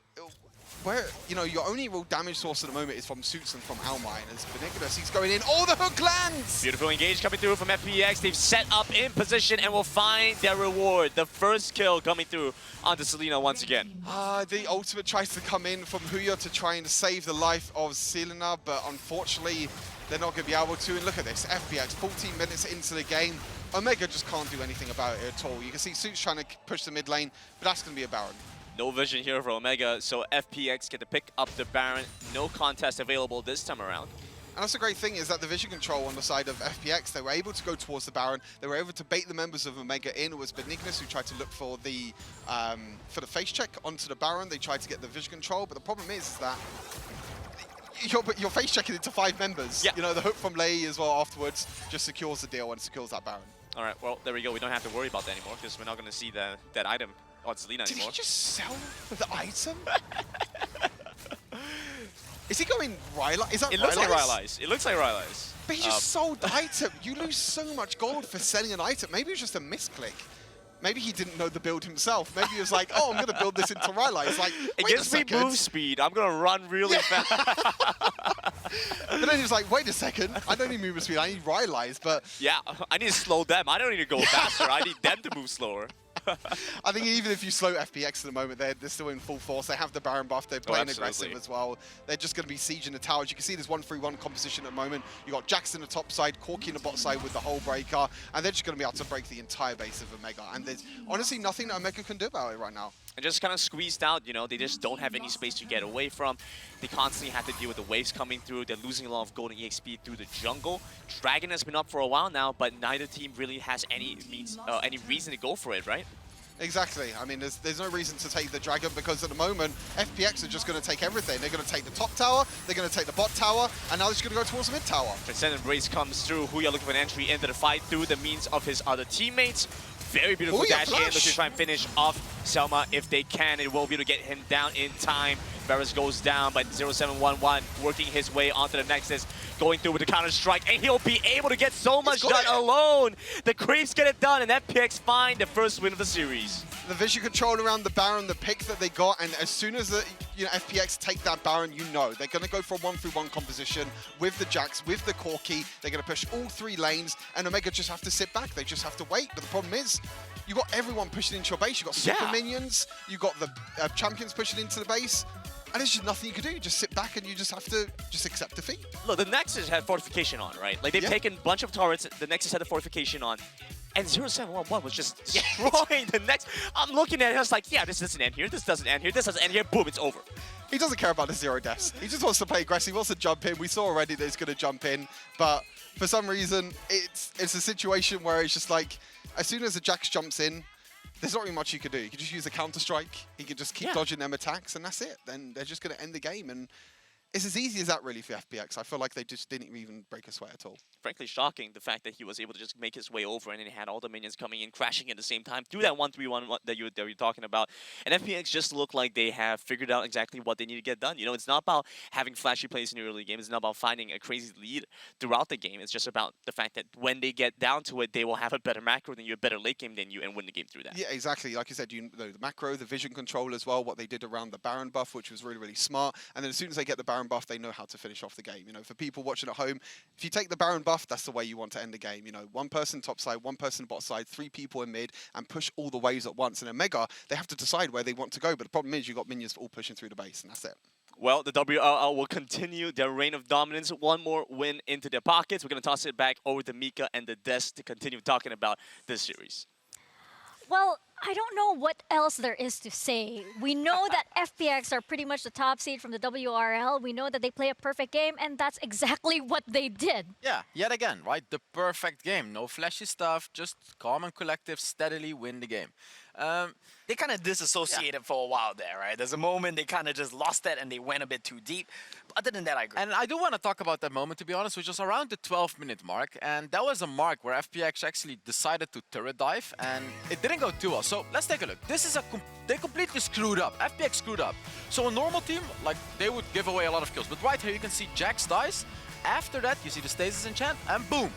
where, you know, your only real damage source at the moment is from Suits and from Almine. As Beningless, he's going in. Oh, the hook lands! Beautiful engage coming through from FPX. They've set up in position and will find their reward. The first kill coming through onto Selena once again. The ultimate tries to come in from Huya to try and save the life of Selena, but unfortunately, they're not going to be able to. And look at this, FPX, 14 minutes into the game. Omegha just can't do anything about it at all. You can see Suits trying to push the mid lane, but that's going to be a Baron. No vision here for Omegha, so FPX get to pick up the Baron. No contest available this time around. And that's the great thing is that the vision control on the side of FPX, they were able to go towards the Baron. They were able to bait the members of Omegha in. It was Benignus who tried to look for the face check onto the Baron. They tried to get the vision control, but the problem is that you're face checking into 5 members. Yeah. You know, the hook from Lei as well afterwards just secures the deal and secures that Baron. All right, well, there we go. We don't have to worry about that anymore because we're not going to see that item on Selena Did anymore. he just sell the item? Is he going Rylai's? Is that It looks like Rylai's? Rylai's. It looks like Rylai's. But he just sold the item. You lose so much gold for selling an item. Maybe it was just a misclick. Maybe he didn't know the build himself. Maybe he was like, oh, I'm going to build this into Rylai's. Like, It wait a gives me second. move speed. I'm going to run really fast. But then he was like, wait a second. I don't need move speed. I need Rylai's. But Yeah, I need to slow them. I don't need to go faster. I need them to move slower. I think even if you slow FPX at the moment, they're still in full force. They have the Baron buff. They're playing aggressive as well. They're just going to be sieging the towers. You can see there's 1-3-1 composition at the moment. You got Jax in the top side, Corki in the bot side with the whole breaker, and they're just going to be able to break the entire base of Omegha. And there's honestly nothing that Omegha can do about it right now. And just kind of squeezed out, you know, they just don't have any space to get away from. They constantly have to deal with the waves coming through. They're losing a lot of golden EXP through the jungle. Dragon has been up for a while now, but neither team really has any reason to go for it, right? Exactly. I mean, there's no reason to take the Dragon because at the moment, FPX are just going to take everything. They're going to take the top tower, they're going to take the bot tower, and now they're just going to go towards the mid tower. Transcendent Race comes through. Huya looking for an entry into the fight through the means of his other teammates. Very beautiful Huya dash in, flash. looking to try and finish off Selma if they can. It will be able to get him down in time. Varus goes down, but 0711 working his way onto the Nexus, going through with the counter strike, and he'll be able to get so much done alone. The creeps get it done, and FPX find the first win of the series. The vision control around the Baron, the pick that they got, and as soon as the FPX take that Baron, you know they're going to go for a 1-3-1 composition with the Jax, with the Corki. They're going to push all 3 lanes, and Omegha just have to sit back. They just have to wait. But the problem is, you got everyone pushing into your base. You got super minions. You got the champions pushing into the base. And there's just nothing you can do. You just sit back and you just have to just accept defeat. Look, the Nexus had fortification on, right? Like, they've taken a bunch of turrets. The Nexus had the fortification on. And 0711 was just destroying the next. I'm looking at it, I was like, yeah, this doesn't end here. This doesn't end here. This doesn't end here. Boom, it's over. He doesn't care about the 0 deaths. He just wants to play aggressive. He wants to jump in. We saw already that he's going to jump in. But for some reason, it's a situation where it's just like, as soon as the Jax jumps in, there's not really much you can do. You can just use a counter-strike. He can just keep dodging them attacks, and that's it. Then they're just going to end the game. And it's as easy as that, really, for FPX. I feel like they just didn't even break a sweat at all. Frankly, shocking, the fact that he was able to just make his way over and then he had all the minions coming in, crashing at the same time through that 1-3-1 that you were talking about. And FPX just look like they have figured out exactly what they need to get done. You know, it's not about having flashy plays in the early game. It's not about finding a crazy lead throughout the game. It's just about the fact that when they get down to it, they will have a better macro than you, a better late game than you, and win the game through that. Yeah, exactly. Like you said, you know, the macro, the vision control as well, what they did around the Baron buff, which was really, really smart. And then as soon as they get the Baron buff, they know how to finish off the game. You know, for people watching at home, if you take the Baron buff, that's the way you want to end the game. You know, 1 person top side, 1 person bot side, 3 people in mid, and push all the waves at once. And Omegha, they have to decide where they want to go. But the problem is, you've got minions all pushing through the base, and that's it. Well, the WRL will continue their reign of dominance. 1 more win into their pockets. We're going to toss it back over to Mika and the Des to continue talking about this series. Well, I don't know what else there is to say. We know that FPX are pretty much the top seed from the WRL. We know that they play a perfect game, and that's exactly what they did. Yeah, yet again, right? The perfect game. No flashy stuff, just calm and collective, steadily win the game. They kind of disassociated for a while there, right? There's a moment they kind of just lost that and they went a bit too deep. But other than that, I agree. And I do want to talk about that moment, to be honest, which was around the 12-minute mark. And that was a mark where FPX actually decided to turret dive, and it didn't go too well. So let's take a look. This is they completely screwed up. FPX screwed up. So a normal team, like, they would give away a lot of kills. But right here, you can see Jax dies. After that, you see the stasis enchant, and boom.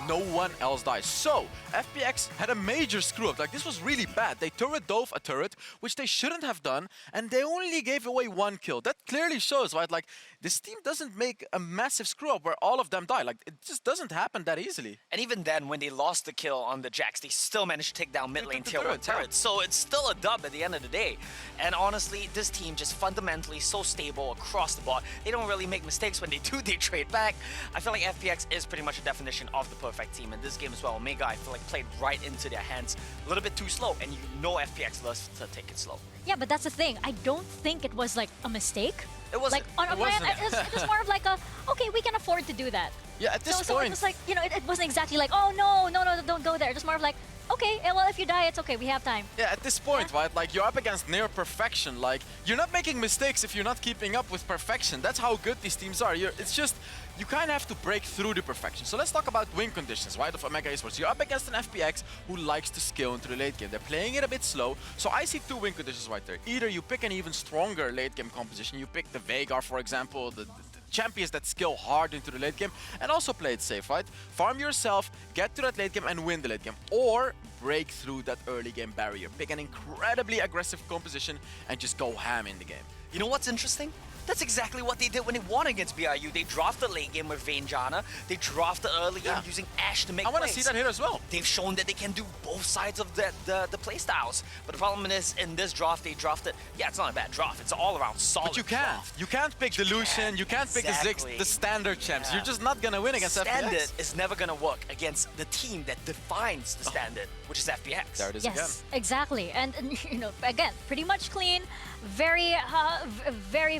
No one else dies. So, FPX had a major screw up. Like, this was really bad. They turret dove a turret, which they shouldn't have done, and they only gave away 1 kill. That clearly shows, right? Like, this team doesn't make a massive screw up where all of them die. Like, it just doesn't happen that easily. And even then, when they lost the kill on the Jax, they still managed to take down mid lane tier 1 turrets. So it's still a dub at the end of the day. And honestly, this team just fundamentally so stable across the board. They don't really make mistakes when they do, they trade back. I feel like FPX is pretty much a definition of the perfect team. In this game as well, Omega, I feel like played right into their hands. A little bit too slow, and you know FPX loves to take it slow. Yeah, but that's the thing. I don't think it was like a mistake. It wasn't. Like on my end, wasn't. it was more of like a, okay, we can afford to do that. Yeah, at this So it point, was like, you know, it wasn't exactly like, oh no, don't go there. Just more of like, okay, well, if you die, it's okay. We have time. yeah, at this point, right, like you're up against near perfection. Like you're not making mistakes if you're not keeping up with perfection. That's how good these teams are. It's just you kind of have to break through the perfection. So let's talk about win conditions, right, of Omegha Esports. You're up against an FPX who likes to scale into the late game. They're playing it a bit slow. So I see two win conditions right there. Either you pick an even stronger late game composition. You pick the Veigar, for example, the champions that skill hard into the late game, and also play it safe, right? Farm yourself, get to that late game and win the late game. Or break through that early game barrier. Pick an incredibly aggressive composition and just go ham in the game. You know what's interesting? That's exactly what they did when they won against BRU. They dropped the late game with Vayne-Janna. They dropped the early game using Ashe to make I want to plays. see that here as well. They've shown that they can do both sides of the play styles. But the problem is, in this draft, they drafted. Yeah, it's not a bad draft. It's all around solid. But you can't. draft. You can't pick the Lucian. You can't pick the Ziggs, Exactly. the standard champs. Yeah. You're just not gonna win against Standard FPX. is never gonna work against the team that defines the standard, which is FPX. There it is Yes, exactly. And you know, again, pretty much clean, very, very,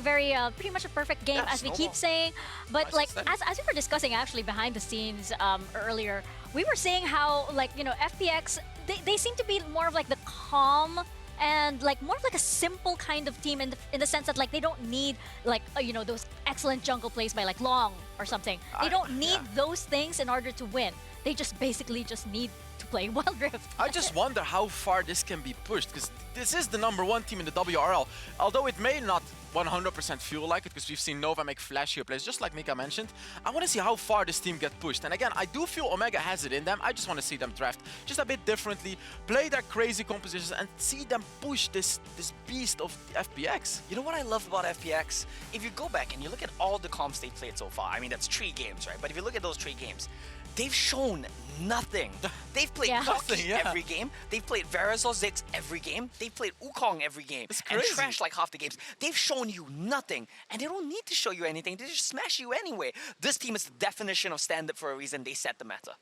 pretty much a perfect game, Yeah, as we snowball. keep saying. But Nice like, and as we were discussing actually behind the scenes earlier, we were saying how, like, you know, FPX, they seem to be more of like the calm and like more of like a simple kind of team in the sense that like they don't need like you know, those excellent jungle plays by like Long or something. They don't need those things in order to win. They just basically just need to play Wild Rift. I just wonder how far this can be pushed, because this is the #1 team in the WRL. Although it may not 100% feel like it, because we've seen Nova make flashier plays, just like Mika mentioned. I want to see how far this team get pushed. And again, I do feel Omegha has it in them. I just want to see them draft just a bit differently, play their crazy compositions, and see them push this beast of FPX. You know what I love about FPX? If you go back and you look at all the comps they played so far, I mean, that's 3 games, right? But if you look at those 3 games, they've shown nothing. They've played Yeah. Koki Nothing, yeah. every game. They've played Varus or Ziggs every game. They've played Wukong every game. It's And crazy. trashed like half the games. They've shown you nothing. And they don't need to show you anything. They just smash you anyway. This team is the definition of standard for a reason. They set the meta.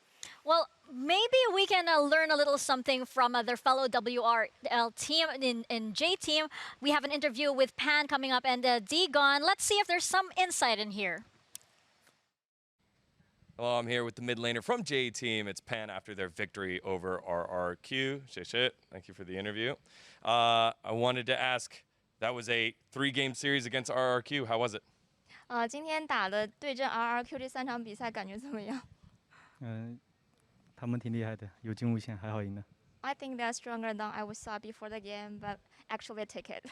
Well, maybe we can learn a little something from their fellow WRL team in J team. We have an interview with Pan coming up and Dagon. Let's see if there's some insight in here. Well, I'm here with the mid laner from J Team. It's Pan after their victory over RRQ. Shit. Thank you for the interview. I wanted to ask, that was a 3-game series against RRQ. How was it? 今天打的对阵 RRQ 这3场比赛感觉怎么样？他们挺厉害的，有惊无险，还好赢了。 I think they're stronger than I was saw before the game, but actually I take it.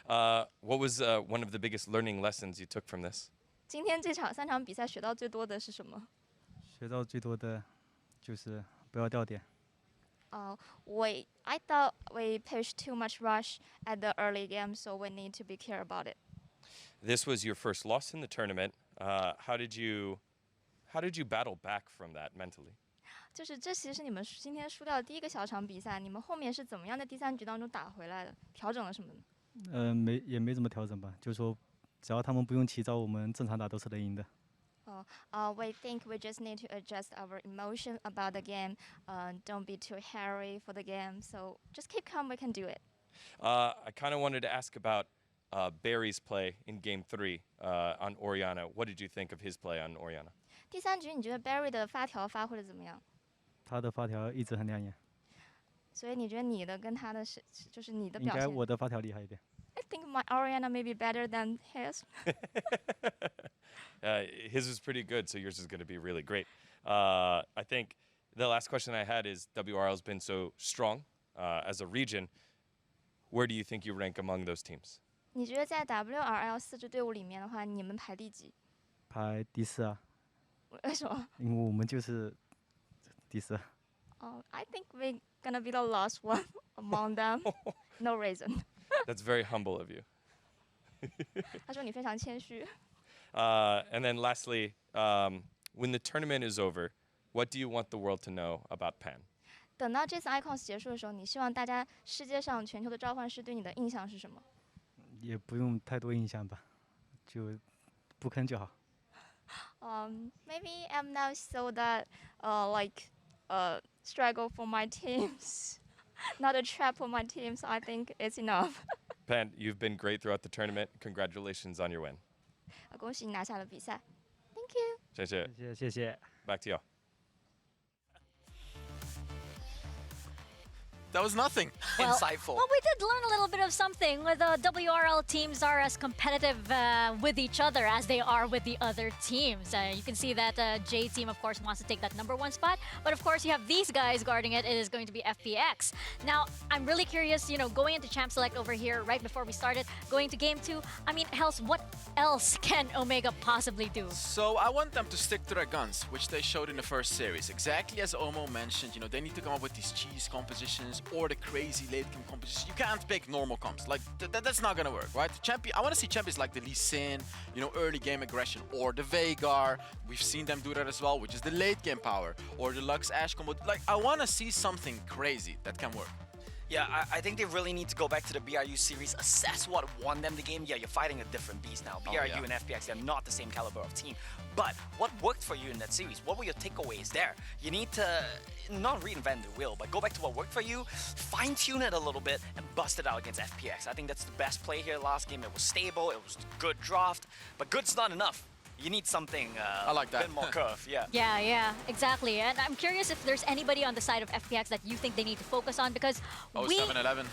What was one of the biggest learning lessons you took from this? 今天这3场比赛学到最多的是什么？学到最多的就是不要掉点。I thought we pushed too much rush at the early game, so we need to be careful about it. This was your first loss in the tournament. How did you battle back from that mentally? 就是这其实是你们今天输掉的第一个小场比赛，你们后面是怎么样在第3局当中打回来的？调整了什么呢？也没怎么调整吧，就是说只要他们不用起招，我们正常打都是能赢的。We think we just need to adjust our emotion about the game. Don't be too hairy for the game. So just keep calm. We can do it. I kind of wanted to ask about Barry's play in Game 3 on Orianna. What did you think of his play on Orianna? 第3局你觉得 Barry 的发条发挥的怎么样？他的发条一直很亮眼，所以你觉得你的跟他的就是你的应表现该我的发条厉害一点。？I think my Orianna may be better than his. His was pretty good, so yours is going to be really great. I think the last question I had is WRL's been so strong as a region. Where do you think you rank among those teams? 你觉得在 WRL 4支队伍里面的话，你们排第几？排第4啊，为什么？因为我们就是第4。I think we're gonna be the last one among them. No reason. That's very humble of you. 他说你非常谦虚。And then lastly, when the tournament is over, what do you want the world to know about Pan? 等到这次 Icons 结束的时候，你希望大家世界上全球的召唤师对你的印象是什么？也不用太多印象吧，就不坑就好。Maybe I'm now so that struggle for my teams, not a trap for my team. So I think it's enough. Pan, you've been great throughout the tournament. Congratulations on your win. 恭喜你拿下了比赛。Thank you. 谢谢。谢谢。 Back to you. That was nothing. Insightful. Well, we did learn a little bit of something. The WRL teams are as competitive with each other as they are with the other teams. You can see that J team, of course, wants to take that #1 spot. But of course, you have these guys guarding it. It is going to be FPX. Now, I'm really curious, going into Champ Select over here right before we started, going to Game 2. I mean, Hells, what else can Omegha possibly do? So I want them to stick to their guns, which they showed in the first series. Exactly as Omo mentioned, they need to come up with these cheese compositions or the crazy late game compositions. You can't pick normal comps. Like, that's not gonna work, right? I want to see champions like the Lee Sin, early game aggression, or the Veigar. We've seen them do that as well, which is the late game power, or the Lux Ashe combo. Like, I want to see something crazy that can work. Yeah, I think they really need to go back to the BRU series, assess what won them the game. Yeah, you're fighting a different beast now. BRU and FPX, they're not the same caliber of team. But what worked for you in that series? What were your takeaways there? You need to not reinvent the wheel, but go back to what worked for you, fine-tune it a little bit, and bust it out against FPX. I think that's the best play here last game. It was stable, it was good draft, but good's not enough. You need something I like that. a bit more curve, yeah. Yeah, exactly. And I'm curious if there's anybody on the side of FPX that you think they need to focus on, because we... 7-11.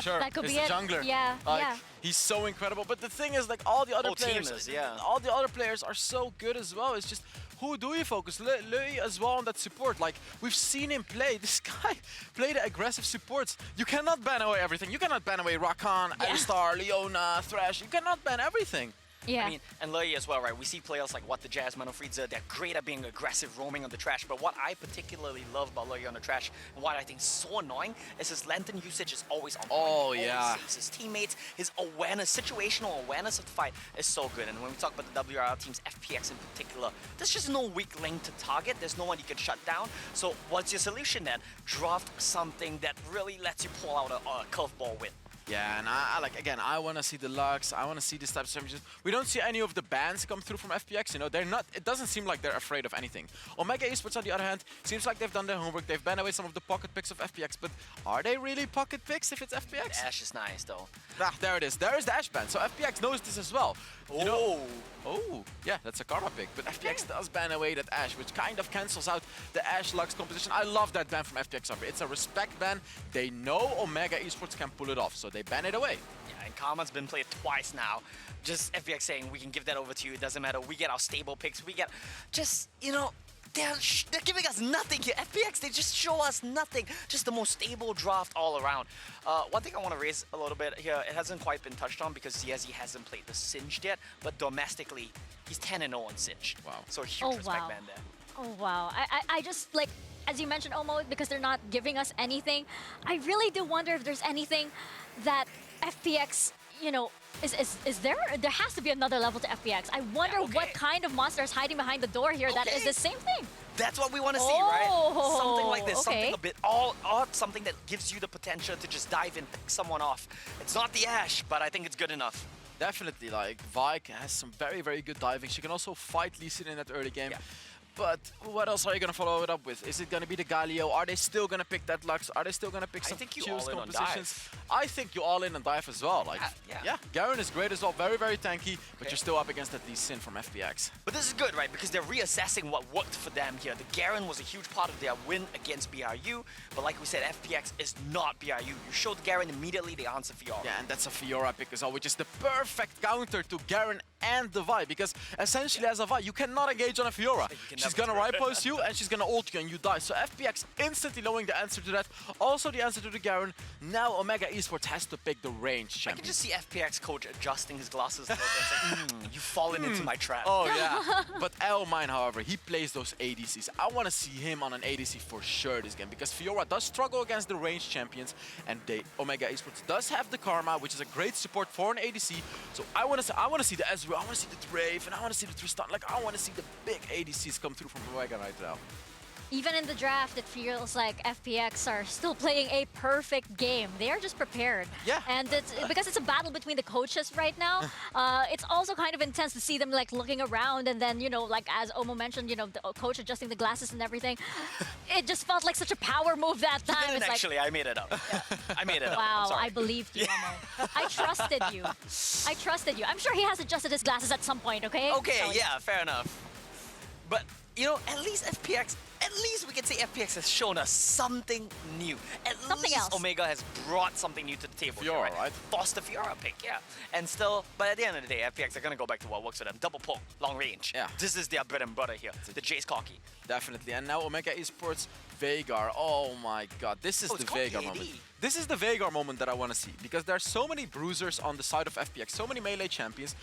Sure, that could it's be the it. jungler. Yeah. He's so incredible. But the thing is, like, all the other players, all the other players are so good as well. It's just, who do you focus? Lui as well on that support. Like, we've seen him play. This guy play the aggressive supports. You cannot ban away everything. You cannot ban away Rakan, Alistar, Leona, Thresh. You cannot ban everything. Yeah. I mean, and Lui as well, right? We see players like the Jazz, Manofrieza, they're great at being aggressive, roaming on the trash. But what I particularly love about Lui on the trash, and what I think is so annoying, is his lantern usage is always on point. Oh, He yeah. always saves his teammates, his awareness, situational awareness of the fight is so good. And when we talk about the WRL teams, FPX in particular, there's just no weak link to target. There's no one you can shut down. So what's your solution then? Draft something that really lets you pull out a curveball win. Yeah, and I want to see the Lux. I want to see this type of champions. We don't see any of the bans come through from FPX. They're not. It doesn't seem like they're afraid of anything. Omegha Esports, on the other hand, seems like they've done their homework. They've banned away some of the pocket picks of FPX, but are they really pocket picks if it's FPX? Ashe is nice though. Ah, there it is. There is the Ashe ban. So FPX knows this as well. Oh, yeah, that's a karma pick. But FPX does ban away that Ashe, which kind of cancels out the Ashe Lux composition. I love that ban from FPX. It's a respect ban. They know Omegha Esports can pull it off, so they ban it away. Yeah, and Karma's been played twice now. Just FPX saying, we can give that over to you, it doesn't matter. We get our stable picks, we get just, they're giving us nothing here. FPX, they just show us nothing. Just the most stable draft all around. One thing I want to raise a little bit here, it hasn't quite been touched on because Ziezi hasn't played the Singed yet, but domestically, he's 10-0 on Singed. Wow. So a huge respect ban there. Oh, wow. I just, like, as you mentioned, Omo, because they're not giving us anything, I really do wonder if there's anything that FPX, is there? There has to be another level to FPX. I wonder what kind of monster is hiding behind the door here that is the same thing. That's what we want to see, right? Something like this, something a bit odd, something that gives you the potential to just dive in, pick someone off. It's not the Ashe, but I think it's good enough. Definitely, like, Vike has some very, very good diving. She can also fight Lee Sin in that early game. Yeah. But what else are you going to follow it up with? Is it going to be the Galio? Are they still going to pick that Lux? Are they still going to pick some choose compositions? I think you all in on dive as well. Like, yeah, Garen is great as well. Very, very tanky, but you're still up against that Lee Sin from FPX. But this is good, right? Because they're reassessing what worked for them here. The Garen was a huge part of their win against BRU, but like we said, FPX is not BRU. You showed Garen immediately, they answer Fiora. Yeah, and that's a Fiora pick as well, which is the perfect counter to Garen and the Vi, because essentially as a Vi, you cannot engage on a Fiora. She's gonna riposte you and she's gonna ult you and you die. So FPX instantly knowing the answer to that. Also the answer to the Garen. Now Omegha Esports has to pick the range champion. I can just see FPX coach adjusting his glasses a little bit. It's like, you've fallen into my trap. Oh yeah. But L-Mine, however, he plays those ADCs. I want to see him on an ADC for sure this game, because Fiora does struggle against the range champions, and Omegha Esports does have the Karma, which is a great support for an ADC. So I want to see the Ezreal, I want to see the Drave, and I want to see the Tristan. Like, I want to see the big ADCs come through from Omegha right now. Even in the draft, it feels like FPX are still playing a perfect game. They are just prepared. Yeah. And it's because it's a battle between the coaches right now. It's also kind of intense to see them like looking around, and then, you know, like as Omo mentioned, you know, the coach adjusting the glasses and everything. It just felt like such a power move that time. And It's actually, I made it up. I made it up. I'm wow, sorry. I believed you, Omo. I trusted you. I trusted you. I'm sure he has adjusted his glasses at some point, okay? Okay, So, yeah, fair enough. But, you know, at least we can say FPX has shown us something new. At Something least else. Omegha has brought something new to the table. here, Fiora, right? Forced the Fiora pick, yeah. And still, but at the end of the day, FPX are going to go back to what works for them. Double poke, long range. Yeah. This is their bread and butter here. The Jace Cocky. Definitely. And now Omegha Esports, Veigar. Oh my god, this is Oh, the it's called Veigar PAD. moment. This is the Veigar moment that I want to see, because there are so many bruisers on the side of FPX, so many melee champions.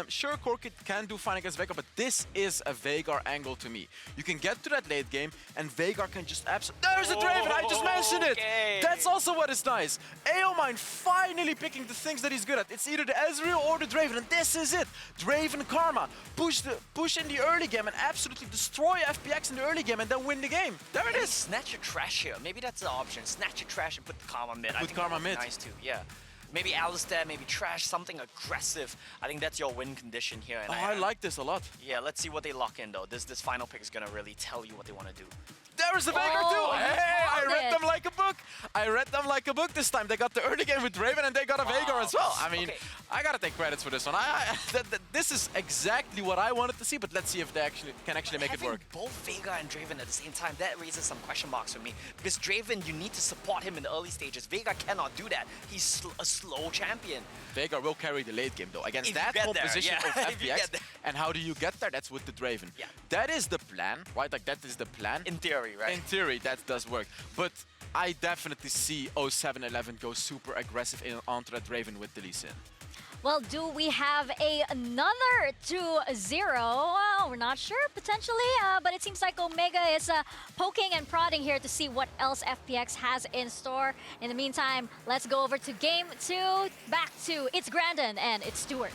Sure, Corkid can do fine against Veigar, but this is a Veigar angle to me. You can get to that late game, and Veigar can just absolutely... There's a Draven, I just mentioned it! Okay. That's also what is nice. Aomine finally picking the things that he's good at. It's either the Ezreal or the Draven, and this is it. Draven Karma. Push in the early game and absolutely destroy FPX in the early game and then win the game. There it Maybe is. snatch your trash here. Maybe that's the option. Snatch your trash and put Karma mid. I Put think Karma that would be mid. Nice too, yeah. Maybe Alistair, maybe trash, something aggressive. I think that's your win condition here. And Oh, I like this a lot. Yeah, let's see what they lock in though. This final pick is gonna really tell you what they want to do. There is the Veigar Oh, too! you Hey, I called read it. them like a book! I read them like a book this time. They got the early game with Draven and they got a Veigar as well. I mean, Okay. I gotta take credits for this one. This is exactly what I wanted to see, but let's see if they can actually make it Having work. both Veigar and Draven at the same time, that raises some question marks for me. Because Draven, you need to support him in the early stages. Veigar cannot do that. He's a slow champion. Veigar will carry the late game though, against If you that get there, composition yeah. of If you FPX. get there. And how do you get there? That's with the Draven. Yeah. That is the plan, right? Like, that is the plan. In theory, right? In theory, that does work. But I definitely see 0711 go super aggressive onto that Draven with the Lee Sin. Well, do we have another 2-0? Well, we're not sure, potentially, but it seems like Omegha is poking and prodding here to see what else FPX has in store. In the meantime, let's go over to game 2. Back to it's Grandin and it's Stewart.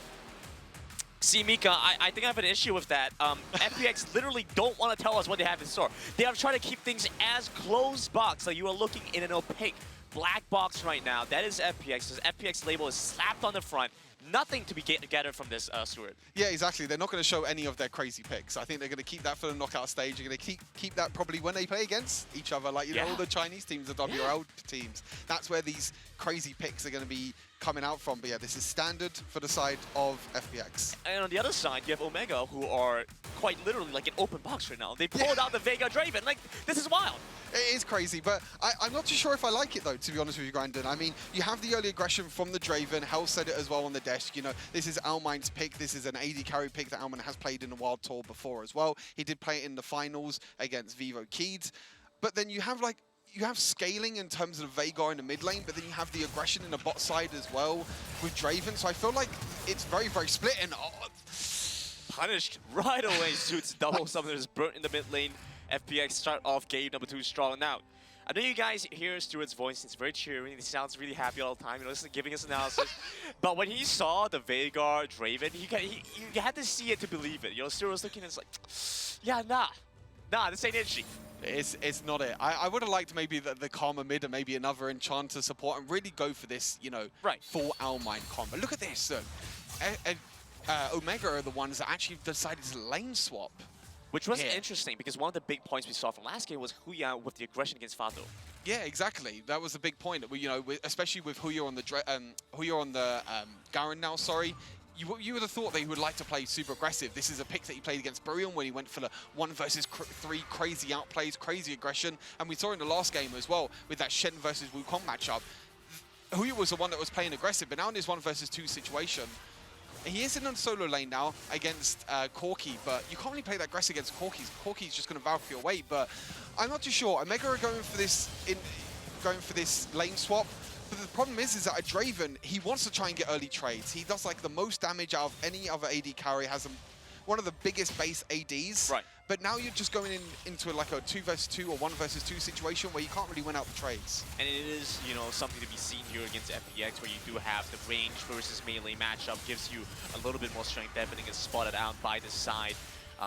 See, Mika, I think I have an issue with that. FPX literally don't want to tell us what they have in store. They are trying to keep things as closed box, so you are looking in an opaque black box right now. That is FPX. This FPX label is slapped on the front. Nothing to be gathered from this, Stuart. Yeah, exactly. They're not going to show any of their crazy picks. I think they're going to keep that for the knockout stage. They're going to keep that probably when they play against each other, like, you know, all the Chinese teams, the WRL teams. That's where these crazy picks are going to be coming out from. But yeah, this is standard for the side of FPX. And on the other side, you have Omegha, who are quite literally like an open box right now. They pulled out the Veigar Draven. Like, this is wild. It is crazy, but I'm not too sure if I like it, though, to be honest with you, Grandin. I mean, you have the early aggression from the Draven. Hell said it as well on the desk. You know, this is Almine's pick. This is an AD carry pick that Almine has played in the Wild Tour before as well. He did play it in the finals against Vivo Keeds. But then you have, like, you have scaling in terms of Veigar in the mid lane, but then you have the aggression in the bot side as well with Draven. So I feel like it's very, very split. And Punished right away. Shoots double summoners burnt in the mid lane. FPX start off game number 2 strong. Now, I know you guys hear Stuart's voice. It's very cheering. He sounds really happy all the time. You know, giving us analysis. But when he saw the Veigar Draven, you had to see it to believe it. You know, Stuart was looking and it's like, yeah, nah, this ain't itchy. It's not it. I would have liked maybe the Karma mid and maybe another Enchanter support and really go for this, you know, full Almine combo. Look at this. Omegha are the ones that actually decided to lane swap. Which was interesting because one of the big points we saw from last game was Huya with the aggression against Fato. Yeah, exactly. That was the big point. You know, especially with Huya on the Garen now. Sorry, you would have thought they would like to play super aggressive. This is a pick that he played against Burial when he went for the 1 versus 3 crazy outplays, crazy aggression, and we saw in the last game as well with that Shen versus Wukong matchup. Huya was the one that was playing aggressive, but now in this 1 versus 2 situation. He is in a solo lane now against Corki, but you can't really play that aggressive against Corki. Corki's just going to Valkyrie away, but I'm not too sure. Omegha are going for this lane swap, but the problem is that a Draven, he wants to try and get early trades. He does like the most damage out of any other AD carry, has one of the biggest base ADs. Right. But now you're just going into like a 2 versus 2 or 1 versus 2 situation where you can't really win out the trades. And it is, you know, something to be seen here against FPX where you do have the range versus melee matchup, gives you a little bit more strength. Everything is spotted out by the side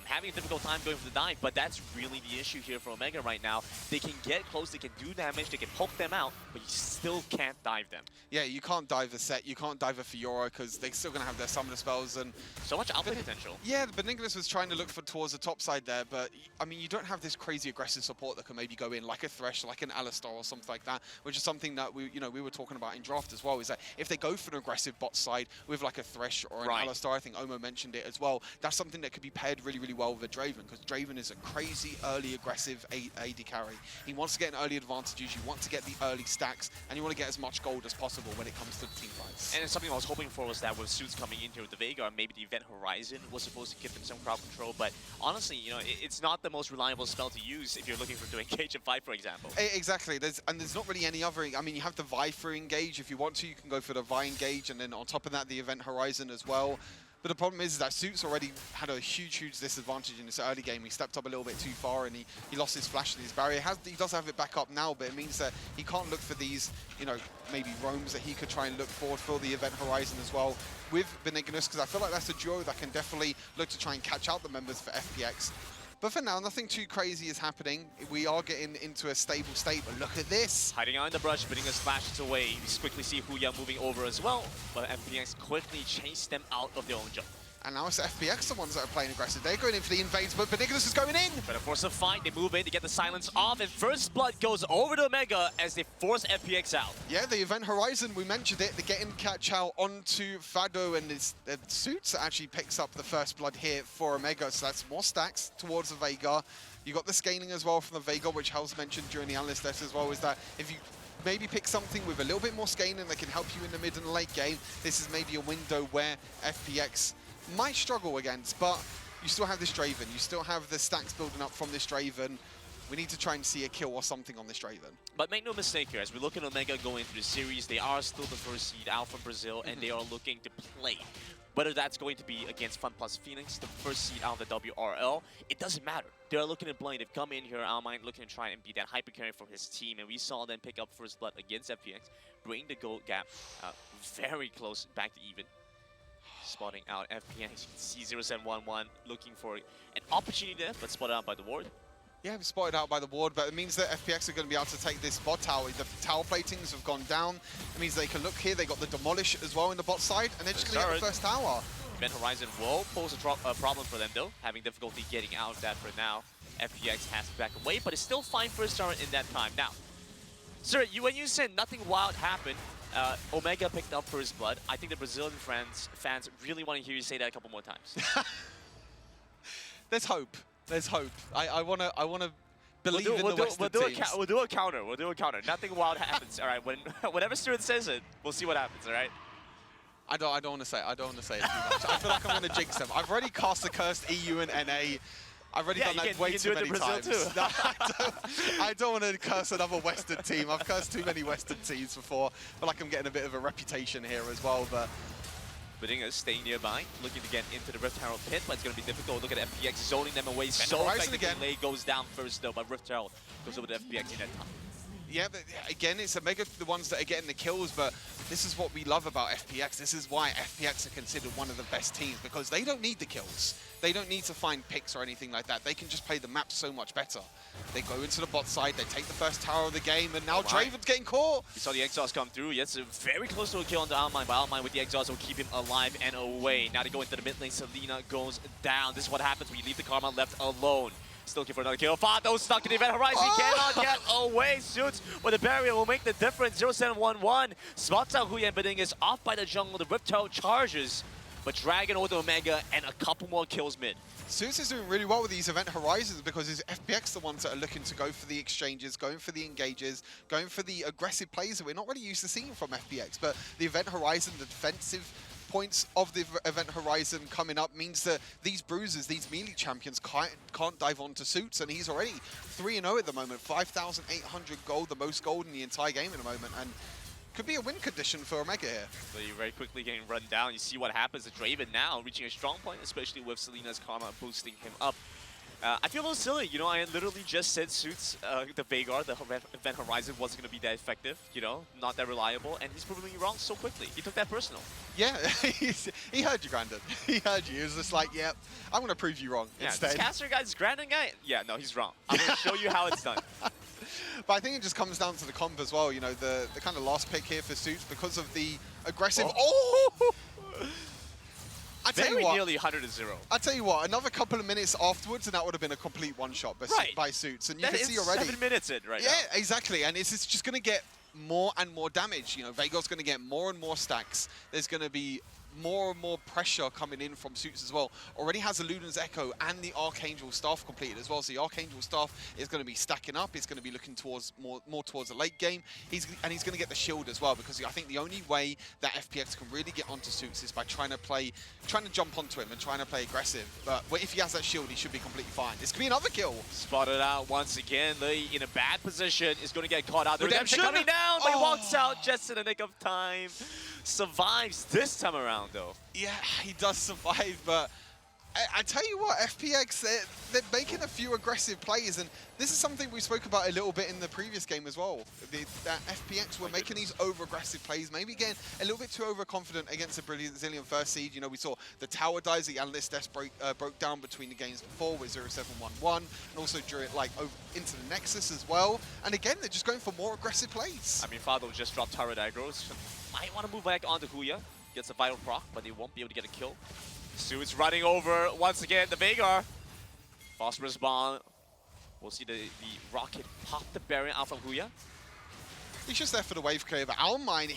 having a difficult time going for the dive, but that's really the issue here for Omegha right now. They can get close, they can do damage, they can poke them out, but you still can't dive them. Yeah, you can't dive a set, you can't dive a Fiora because they're still going to have their summoner spells. And so much output potential. Yeah, Benignis was trying to look for towards the top side there, but I mean, you don't have this crazy aggressive support that can maybe go in like a Thresh, like an Alistar or something like that, which is something that we were talking about in draft as well, is that if they go for an aggressive bot side with like a Thresh or an Alistar, I think Omo mentioned it as well, that's something that could be paired really, really well with a Draven, because Draven is a crazy early aggressive AD carry. He wants to get an early advantages, you want to get the early stacks, and you want to get as much gold as possible when it comes to the team fights. And something I was hoping for was that with Suits coming in here with the Veigar, maybe the Event Horizon was supposed to give them some crowd control, but honestly, you know, it's not the most reliable spell to use if you're looking to engage a fight, for example. Exactly, there's not really any other, I mean, you have the Vi for engage, if you want to, you can go for the Vi engage, and then on top of that, the Event Horizon as well. But the problem is that Suits already had a huge disadvantage in this early game. He stepped up a little bit too far and he lost his flash and his barrier. He does have it back up now, but it means that he can't look for these, you know, maybe roams that he could try and look forward for the Event Horizon as well with Benignis, because I feel like that's a duo that can definitely look to try and catch out the members for FPX. But for now, nothing too crazy is happening. We are getting into a stable state, but look at this. Hiding out in the brush, Benignis flashes away. You just quickly see Huya moving over as well, but FPX quickly chase them out of their own jump. And now it's FPX, the ones that are playing aggressive. They're going in for the invades, but Benignis is going in. But of course, the fight, they move in to get the silence off, and First Blood goes over to Omegha as they force FPX out. Yeah, the Event Horizon, we mentioned it. They're getting catch out onto Fado, and Suits actually picks up the First Blood here for Omegha, so that's more stacks towards the Veigar. You got the scaling as well from the Veigar, which Hells mentioned during the Analyst test as well, is that if you maybe pick something with a little bit more scaling that can help you in the mid and late game, this is maybe a window where FPX might struggle against, but you still have this Draven. You still have the stacks building up from this Draven. We need to try and see a kill or something on this Draven. But make no mistake here, as we look at Omegha going through the series, they are still the first seed out from Brazil, and they are looking to play. Whether that's going to be against FunPlus Phoenix, the first seed out of the WRL, it doesn't matter. They're looking at playing. They've come in here, Almine looking to try and be that hyper carry for his team, and we saw them pick up First Blood against FPX, bring the gold gap very close back to even. Spotting out FPX, you can see 0711 looking for an opportunity there, but spotted out by the ward. Yeah, spotted out by the ward, but it means that FPX are going to be able to take this bot tower. The tower platings have gone down. It means they can look here. They got the Demolish as well in the bot side, and they're just going to get the first tower. Event Horizon will pose a problem for them, though, having difficulty getting out of that for now. FPX has to back away, but it's still fine first tower in that time. Now, sir, when you said nothing wild happened, Omegha picked up First Blood. I think the Brazilian fans really want to hear you say that a couple more times. There's hope. There's hope. I wanna believe in the Western teams. We'll do a counter. We'll do a counter. Nothing wild happens. All right. Whenever Stuart says it, we'll see what happens. All right. I don't want to say it. I don't want to say it too much. I feel like I'm going to jinx them. I've already cast the cursed EU and NA. I've already done that way too many times. No, I don't want to curse another Western team. I've cursed too many Western teams before. I feel like I'm getting a bit of a reputation here as well, but Benignis staying nearby, looking to get into the Rift Herald pit, but it's going to be difficult. Look at FPX zoning them away so effectively. Lay goes down first though, but Rift Herald goes over to FPX in that time. Yeah, but again, it's Omegha the ones that are getting the kills, but this is what we love about FPX. This is why FPX are considered one of the best teams, because they don't need the kills. They don't need to find picks or anything like that. They can just play the map so much better. They go into the bot side, they take the first tower of the game, and now Draven's getting caught. You saw the exhaust come through. Yes, very close to a kill onto Almine, but Almine with the exhaust will keep him alive and away. Now they go into the mid lane. Selena goes down. This is what happens when you leave the Karma left alone. Still looking for another kill. Fado stuck in the Event Horizon. He cannot get away. Suits with the barrier will make the difference. 0711 spots out Huya and Benignis off by the jungle. The Rift Herald charges, but Dragon over to Omegha and a couple more kills mid. Suits is doing really well with these Event Horizons because it's FPX the ones that are looking to go for the exchanges, going for the engages, going for the aggressive plays that we're not really used to seeing from FPX. But the Event Horizon, the defensive points of the Event Horizon coming up means that these bruisers, these melee champions can't dive onto Suits, and he's already 3-0 at the moment, 5,800 gold, the most gold in the entire game at the moment, and could be a win condition for Omegha here. So you're very quickly getting run down. You see what happens to Draven now, reaching a strong point, especially with Selena's Karma boosting him up. I feel a little silly, you know, I literally just said Suits, the Veigar, the Event Horizon wasn't going to be that effective, you know, not that reliable, and he's proving me wrong so quickly. He took that personal. Yeah, he heard you, Grandad. He heard you. He was just like, yeah, I'm going to prove you wrong Yeah, instead. this caster guy, this Grandad guy, yeah, no, he's wrong. I'm going to show you how it's done. But I think it just comes down to the comp as well, you know, the kind of last pick here for Suits because of the aggressive... Oh! I tell you what, nearly 100-0. I tell you what, another couple of minutes afterwards, and that would have been a complete one-shot by Suits. And you can see already. 7 minutes in right now. Yeah, exactly. And it's just going to get more and more damage. You know, Veigar's going to get more and more stacks. There's going to be more and more pressure coming in from Suits as well. Already has a Luden's Echo and the Archangel Staff completed as well. So the Archangel Staff is going to be stacking up. It's going to be looking towards more towards the late game. He's going to get the shield as well, because I think the only way that FPX can really get onto Suits is by trying to jump onto him and trying to play aggressive. But if he has that shield, he should be completely fine. This could be another kill. Spotted out once again. Lee in a bad position is going to get caught out. The Redemption Redemption coming down, but he walks out just in the nick of time. Survives this time around, though. Yeah, he does survive, but I tell you what, FPX, they're making a few aggressive plays, and this is something we spoke about a little bit in the previous game as well. That FPX were making these over-aggressive plays, maybe getting a little bit too overconfident against a brilliant Zillion first seed. You know, we saw the tower dies, the Analyst death broke down between the games before with 0711, and also during, into the Nexus as well. And again, they're just going for more aggressive plays. I mean, Fado just dropped turret aggros. Might want to move back onto Huya. Gets a vital proc, but they won't be able to get a kill. Suits running over once again, the Veigar. Phosphorus bomb. We'll see the rocket pop the Baron out from Huya. He's just there for the wave clear, but Almine,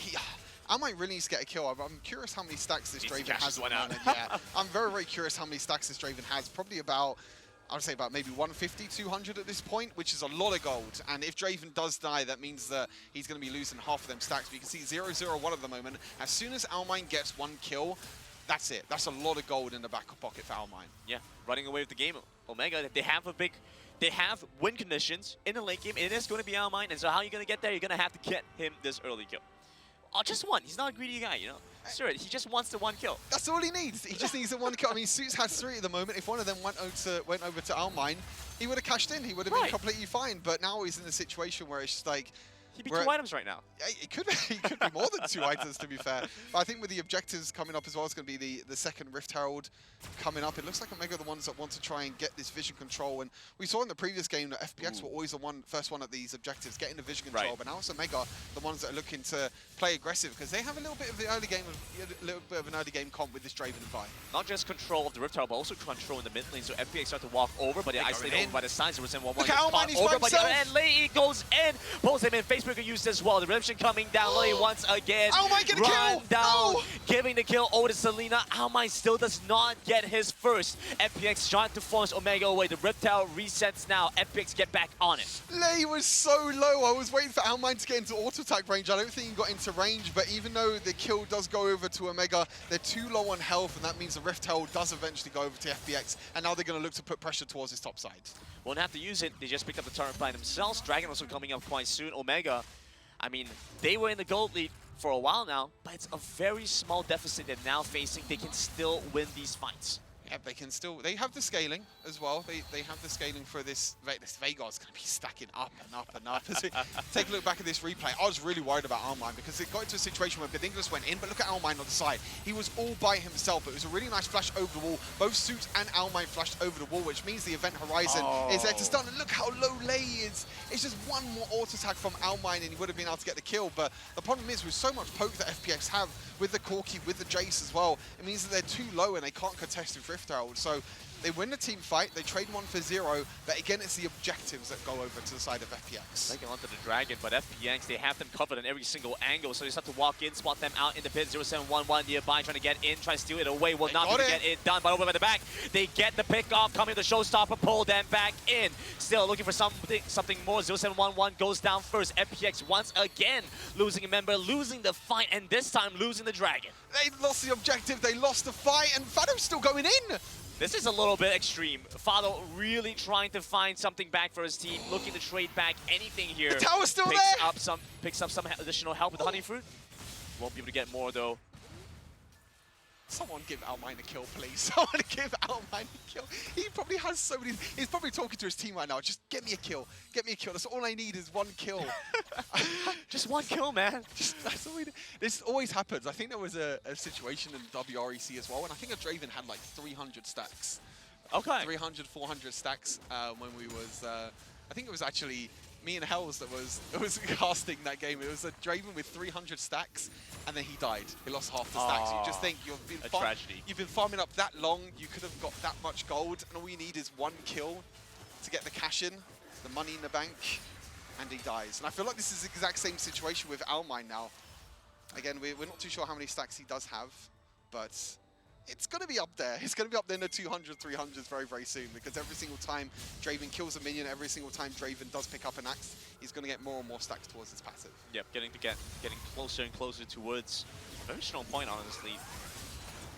Almine really needs to get a kill. I'm curious how many stacks this Draven has. Yeah, I'm very, very curious how many stacks this Draven has. Probably about, I would say about maybe 150, 200 at this point, which is a lot of gold. And if Draven does die, that means that he's going to be losing half of them stacks. But you can see 0-0-1 at the moment. As soon as Almine gets one kill, that's it. That's a lot of gold in the back pocket for Almine. Yeah, running away with the game. Omegha, they have win conditions in the late game. It is going to be Almine, and so how are you going to get there? You're going to have to get him this early kill. Oh, just one. He's not a greedy guy, you know. Sure, he just wants the one kill. That's all he needs. He just needs the one kill. I mean, Suits has 3 at the moment. If one of them went over to Almine, he would have cashed in. He would have been completely fine. But now he's in a situation where it's just like... He'd be 2 items right now. It could be more than 2 items, to be fair. But I think with the objectives coming up as well, it's going to be the second Rift Herald coming up. It looks like Omegha are the ones that want to try and get this vision control. And we saw in the previous game that FPX were always the first one at these objectives, getting the vision control. But now it's Omegha, the ones that are looking to play aggressive, because they have a little bit of the early game, an early game comp with this Draven and Vi. Not just control of the Rift Herald, but also control in the mid lane. So FPX start to walk over, but they isolate over by the sides. There was in 1-1. Look how Almine, he's by himself. And Lei goes in, pulls him in. Facebook used as well. The redemption coming down. Lei once again. Almine get a kill! Down, no! Giving the kill over to Selena. Almine still does not get his first. FPX trying to force Omegha away. The Rift Herald resets now. FPX get back on it. Lei was so low. I was waiting for Almine to get into auto attack range. I don't think he got into range, but even though the kill does go over to Omegha, they're too low on health, and that means the Rift Herald does eventually go over to FPX, and now they're going to look to put pressure towards his top side. Won't have to use it. They just picked up the turret by themselves. Dragon also coming up quite soon. Omegha, I mean, they were in the gold lead for a while now, but it's a very small deficit they're now facing. They can still win these fights. Yeah, they can still... They have the scaling as well. They have the scaling for this... This Veigar's going to be stacking up and up and up. As we take a look back at this replay, I was really worried about Almine because it got into a situation where Bedinglis went in, but look at Almine on the side. He was all by himself. It was a really nice flash over the wall. Both Suits and Almine flashed over the wall, which means the event horizon is there to stun. And look how low Lei is. It's just one more auto attack from Almine and he would have been able to get the kill. But the problem is with so much poke that FPX have with the Corki, with the Jace as well, it means that they're too low and they can't contest with Rift Herald. So they win the team fight, they trade 1 for 0, but again, it's the objectives that go over to the side of FPX. They get onto the Dragon, but FPX, they have them covered on every single angle, so they just have to walk in, spot them out in the pit. 0711 nearby, trying to get in, try to steal it away, will not be able to get it done, but over by the back, they get the pick off, coming the showstopper, pull them back in. Still looking for something more. 0711 goes down first. FPX once again losing a member, losing the fight, and this time losing the Dragon. They lost the objective, they lost the fight, and Fado's still going in! This is a little bit extreme. Fado really trying to find something back for his team, looking to trade back anything here. The tower's still there! Picks up some additional help with the honey fruit. Won't be able to get more though. Someone give Almine a kill, please. Someone give Almine a kill. He probably has so many. He's probably talking to his team right now. Just get me a kill. Get me a kill. That's all I need is one kill. Just one kill, man. That's all we need. This always happens. I think there was a situation in WREC as well, and I think a Draven had like 300 stacks. Okay. 300, 400 stacks when we was. I think it was actually me and Hells that was casting that game. It was a Draven with 300 stacks, and then he died. He lost half the stacks. You just think you've been farming up that long. You could have got that much gold, and all you need is one kill to get the cash in, the money in the bank, and he dies. And I feel like this is the exact same situation with Almine now. Again, we're not too sure how many stacks he does have, but it's going to be up there. It's going to be up there in the 200, 300s very, very soon, because every single time Draven kills a minion, every single time Draven does pick up an axe, he's going to get more and more stacks towards his passive. Yep, getting closer and closer towards a very strong point, honestly.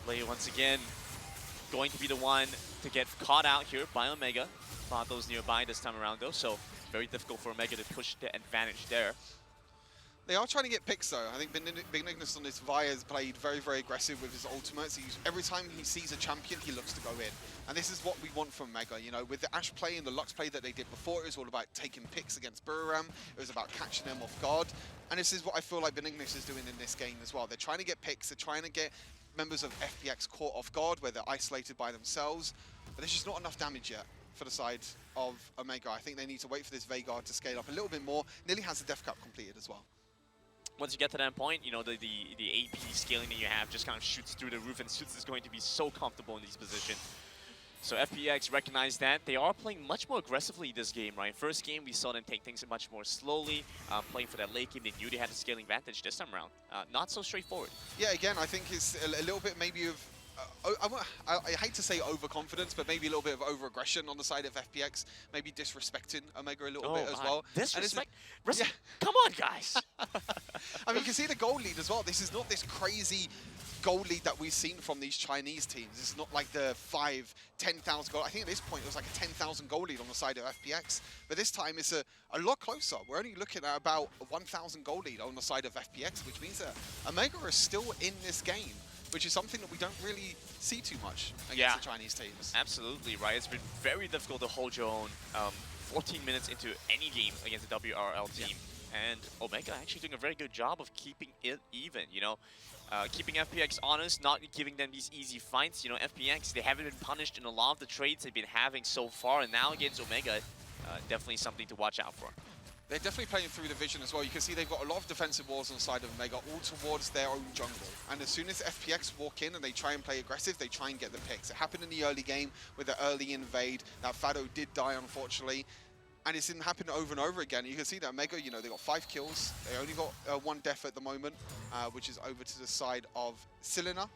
Lei once again going to be the one to get caught out here by Omegha. Those nearby this time around though, so very difficult for Omegha to push the advantage there. They are trying to get picks though. I think Benignus on this Vi has played very, very aggressive with his ultimates. Every time he sees a champion, he looks to go in. And this is what we want from Omegha. You know, with the Ashe play and the Lux play that they did before, it was all about taking picks against Buriram. It was about catching them off guard. And this is what I feel like Benignus is doing in this game as well. They're trying to get picks. They're trying to get members of FPX caught off guard where they're isolated by themselves. But there's just not enough damage yet for the side of Omegha. I think they need to wait for this Veigar to scale up a little bit more. Nearly has the Death Cap completed as well. Once you get to that point, you know, the AP scaling that you have just kind of shoots through the roof, and Suits is going to be so comfortable in these positions. So FPX recognize that. They are playing much more aggressively this game, right? First game, we saw them take things much more slowly, playing for that late game. They knew they had a scaling advantage this time around. Not so straightforward. Yeah, again, I think it's a little bit maybe of I hate to say overconfidence, but maybe a little bit of over-aggression on the side of FPX, maybe disrespecting Omegha a little bit as well. Disrespect? Yeah. Come on, guys. I mean, you can see the goal lead as well. This is not this crazy goal lead that we've seen from these Chinese teams. It's not like the 5, 10,000 goal. I think at this point it was like a 10,000 goal lead on the side of FPX. But this time it's a lot closer. We're only looking at about a 1,000 goal lead on the side of FPX, which means that Omegha is still in this game, which is something that we don't really see too much against the Chinese teams. Absolutely, right? It's been very difficult to hold your own 14 minutes into any game against the WRL team. And Omegha actually doing a very good job of keeping it even, you know? Keeping FPX honest, not giving them these easy fights. You know, FPX, they haven't been punished in a lot of the trades they've been having so far, and now against Omegha, definitely something to watch out for. They're definitely playing through the vision as well. You can see they've got a lot of defensive walls on the side of Omegha, all towards their own jungle. And as soon as FPX walk in and they try and play aggressive, they try and get the picks. It happened in the early game with the early invade. That Fado did die, unfortunately. And it's happened over and over again. You can see that Omegha, you know, they got 5 kills. They only got 1 death at the moment, which is over to the side of Silina.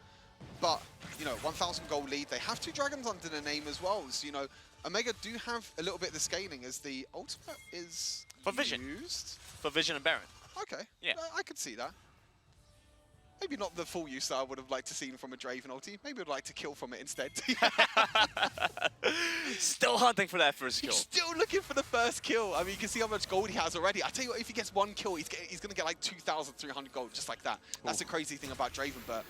But, you know, 1,000 goal lead. They have 2 dragons under their name as well. So, you know, Omegha do have a little bit of the scaling as the ultimate is for Vision. Used. For Vision and Baron. Okay. Yeah. I could see that. Maybe not the full use that I would have liked to see from a Draven ulti. Maybe I'd like to kill from it instead. Still hunting for that first kill. He's still looking for the first kill. I mean, you can see how much gold he has already. I tell you what, if he gets 1 kill, he's going to get like 2,300 gold, just like that. That's the crazy thing about Draven, but...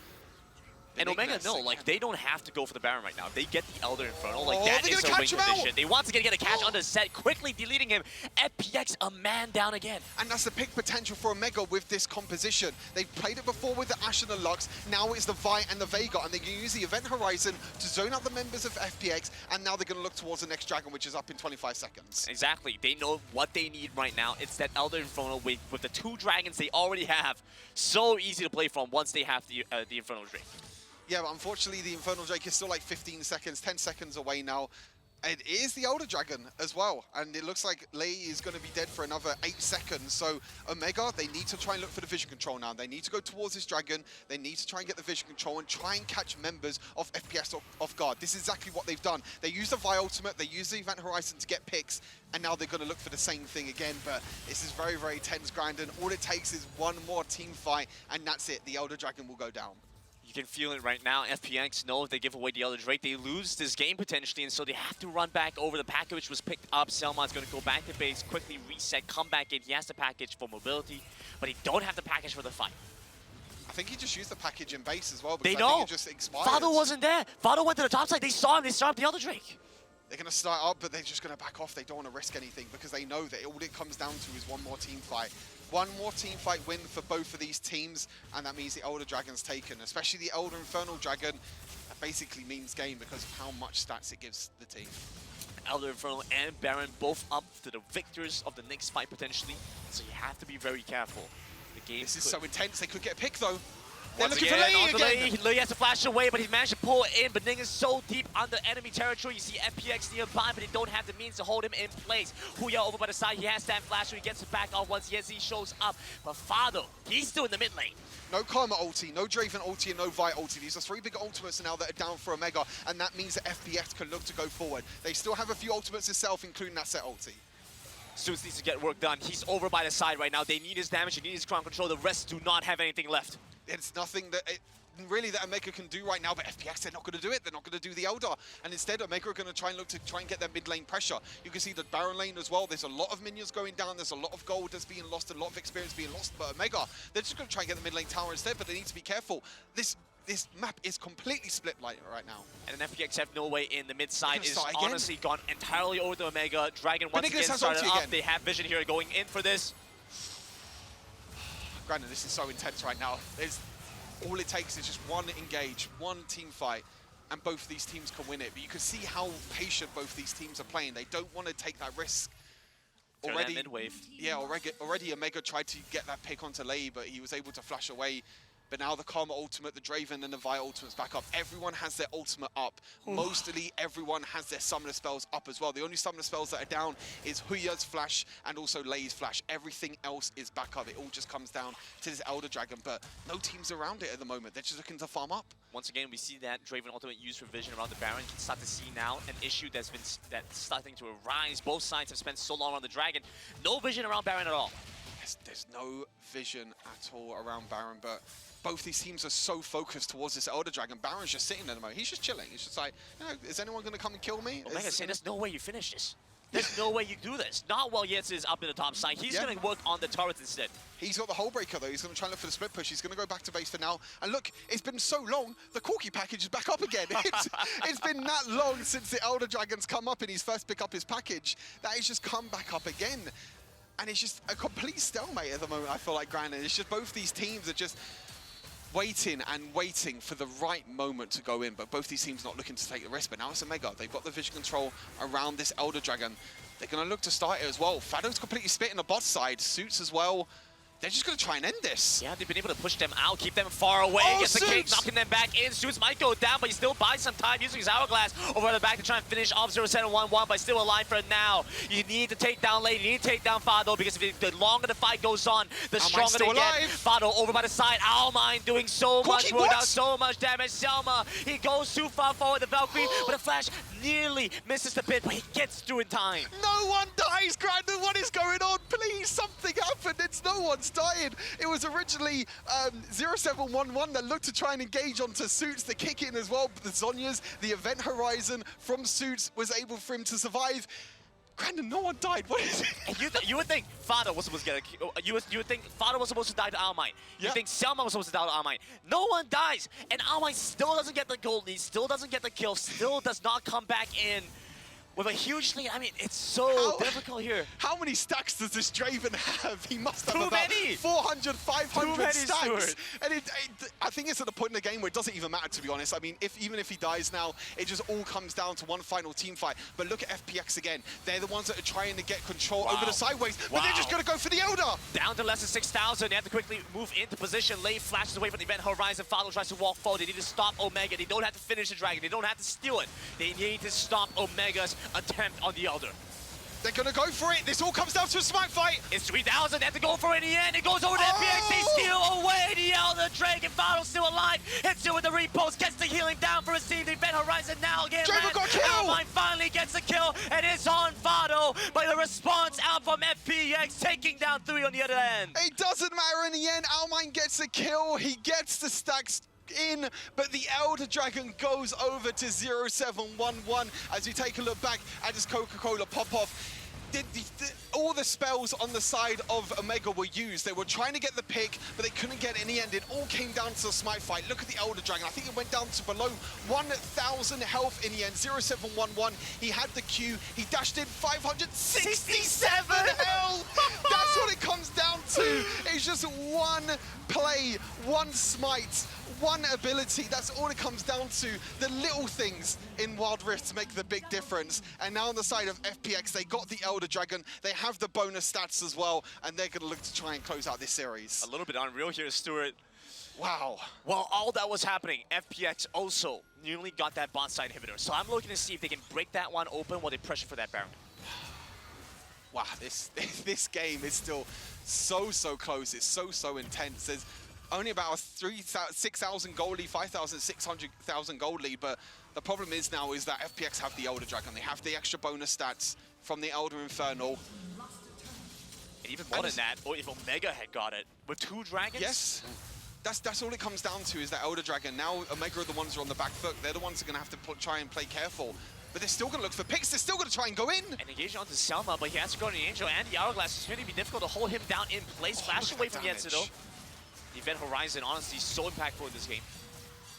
And Omegha, no, like, they don't have to go for the Baron right now. They get the Elder Infernal. Like, Oh, that they're is gonna a win catch him condition. out. They want to get a catch on the set, quickly deleting him. FPX, a man down again. And that's the pick potential for Omegha with this composition. They've played it before with the Ashe and the Lux. Now it's the Vi and the Veigar, and they can use the Event Horizon to zone out the members of FPX, and now they're going to look towards the next Dragon, which is up in 25 seconds. Exactly. They know what they need right now. It's that Elder Infernal with the 2 dragons they already have. So easy to play from once they have the Infernal Drake. Yeah, but unfortunately, the Infernal Drake is still like 15 seconds, 10 seconds away now. It is the Elder Dragon as well, and it looks like Lei is going to be dead for another 8 seconds. So Omegha, they need to try and look for the vision control now. They need to go towards this Dragon. They need to try and get the vision control and try and catch members of FPS off guard. This is exactly what they've done. They use the Vi ultimate, they use the Event Horizon to get picks, and now they're going to look for the same thing again. But this is very, very tense grind, and all it takes is one more team fight, and that's it. The Elder Dragon will go down. You can feel it right now. FPX know if they give away the Elder Drake, they lose this game potentially, and so they have to run back over. The package was picked up. Selma's going to go back to base, quickly reset, come back in. He has the package for mobility, but he don't have the package for the fight. I think he just used the package in base as well. They Because I think know. it just expired. Fado wasn't there. Fado went to the top side. They saw him. They started the other Drake. They're going to start up, but they're just going to back off. They don't want to risk anything because they know that all it comes down to is one more team fight. One more team fight win for both of these teams, and that means the Elder Dragon's taken. Especially the Elder Infernal Dragon. That basically means game because of how much stats it gives the team. Elder Infernal and Baron both up to the victors of the next fight potentially. So you have to be very careful. The game This is so intense. They could get a pick though. They're Once looking for Lee again. Lee has to flash away, but he managed to pull it in. But Ning is so deep under enemy territory. You see FPX nearby, but they don't have the means to hold him in place. Huya over by the side. He has that flash, so he gets it back off once Yezi shows up. But Fado, he's still in the mid lane. No Karma ulti, no Draven ulti, and no Vi ulti. These are 3 big ultimates now that are down for Omegha, and that means that FPX can look to go forward. They still have a few ultimates itself, including that set ulti. Suits needs to get work done. He's over by the side right now. They need his damage, they need his crown control. The rest do not have anything left. It's nothing that really that Omegha can do right now, but FPX, they're not going to do it. They're not going to do the Elder. And instead, Omegha are going to try and get their mid lane pressure. You can see the Baron lane as well. There's a lot of minions going down. There's a lot of gold that's being lost, a lot of experience being lost. But Omegha, they're just going to try and get the mid lane tower instead, but they need to be careful. This map is completely split right now. And then FPX have no way in. The mid side is start again. honestly gone entirely over to Omegha. Dragon once again has started ulti up. again. They have vision here going in for this. Granted, this is so intense right now. All it takes is just one engage, one team fight, and both of these teams can win it. But you can see how patient both these teams are playing. They don't want to take that risk. Already mid-wave. Yeah, already Omegha tried to get that pick onto Lei, but he was able to flash away. But now the Karma ultimate, the Draven, and the Vi ultimates back up. Everyone has their ultimate up. Mostly everyone has their summoner spells up as well. The only summoner spells that are down is Huya's flash and also Lei's flash. Everything else is back up. It all just comes down to this Elder Dragon, but no teams around it at the moment. They're just looking to farm up. Once again, we see that Draven ultimate used for vision around the Baron. You can start to see now an issue that's starting to arise. Both sides have spent so long on the Dragon. No vision around Baron at all. There's no vision at all around Baron, but both these teams are so focused towards this Elder Dragon. Baron's just sitting there at the moment. He's just chilling. He's just like, is anyone going to come and kill me? Omegha saying, there's no way you finish this. There's no way you do this. Not while Yetz is up in the top side. He's going to work on the turret instead. He's got the Hull Breaker, though. He's going to try and look for the split push. He's going to go back to base for now. And look, it's been so long, the Corki package is back up again. It's been that long since the Elder Dragon's come up and he's first pick up his package that he's just come back up again. And it's just a complete stalemate at the moment, I feel like, Grandin. It's just both these teams are just waiting and waiting for the right moment to go in, but both these teams not looking to take the risk. But now it's Omegha. They've got the vision control around this Elder Dragon. They're going to look to start it as well. Fado's completely split in the bot side. Suits as well. They're just going to try and end this. Yeah, they've been able to push them out, keep them far away. Gets the cake, knocking them back in. Suits might go down, but he still buys some time using his Hourglass over the back to try and finish off 0-7-1-1, but still alive for now. You need to take down Lei, you need to take down Fado, because the longer the fight goes on, the stronger they get. Fado over by the side, Owlmine doing so much work, down so much damage. Selma, he goes too far forward, the Valkyrie, but the flash nearly misses the pit, but he gets through in time. No one dies, Grandin. What is going on? Please, something happened. It's no one's dying. It was originally 0-7-1-1 that looked to try and engage onto Suits, the kick in as well. But the Zhonya's, the event horizon from Suits was able for him to survive. Grandin, no one died. What is it? And you would think Fado was supposed to get you would think Fado was supposed to die to Owlmine. You think Selma was supposed to die to Owlmine. No one dies, and Owlmine still doesn't get the gold lead, still doesn't get the kill, still does not come back in with a huge lead. I mean, it's so difficult here. How many stacks does this Draven have? He must have Too about many. 400, 500 stacks. Stuart. And I think it's at the point in the game where it doesn't even matter, to be honest. I mean, even if he dies now, it just all comes down to one final team fight. But look at FPX again. They're the ones that are trying to get control over the sideways, but they're just going to go for the Elder. Down to less than 6,000. They have to quickly move into position. Lei flashes away from the event horizon. Fado tries to walk forward. They need to stop Omegha. They don't have to finish the Dragon. They don't have to steal it. They need to stop Omegha's attempt on the Elder. They're going to go for it. This all comes down to a smack fight. It's 3,000. They have to go for it in the end. It goes over to FPX. They steal away the Elder Dragon. Fado's still alive. Hits it with the repost. Gets the healing down for a Steve. The event horizon now again. Draven got killed. Owlmine finally gets the kill. And it's on Fado. But the response out from FPX, taking down 3 on the other end. It doesn't matter in the end. Owlmine gets a kill. He gets the stacks in, but the Elder Dragon goes over to 0-7-1-1 as we take a look back at his Coca-Cola pop-off. all the spells on the side of Omegha were used. They were trying to get the pick, but they couldn't get it in the end. It all came down to the smite fight. Look at the Elder Dragon. I think it went down to below 1,000 health in the end. 0711. He had the Q. He dashed in 567 health. That's what it comes down to. It's just one play, one smite, one ability. That's all it comes down to. The little things in Wild Rift make the big difference. And now on the side of FPX, they got the Elder Dragon. They have the bonus stats as well, and they're going to look to try and close out this series. A little bit unreal here, Stuart. Wow. While all that was happening, FPX also nearly got that bot side inhibitor. So I'm looking to see if they can break that one open while they pressure for that Baron. Wow, this game is still so close. It's so intense. There's only about a 6,000 gold lead, 5,600,000 gold lead, but the problem is now is that FPX have the Elder Dragon. They have the extra bonus stats from the Elder Infernal. And even more than that, or if Omegha had got it with 2 dragons. Yes. That's all it comes down to is that Elder Dragon. Now Omegha are the ones who are on the back foot. They're the ones who are going to have to try and play careful. But they're still going to look for picks. They're still going to try and go in. And engage onto Selma, but he has to go to the Angel and the Hourglass. It's going to be difficult to hold him down in place. Flash away from Yensa though. The Event Horizon, honestly, so impactful in this game.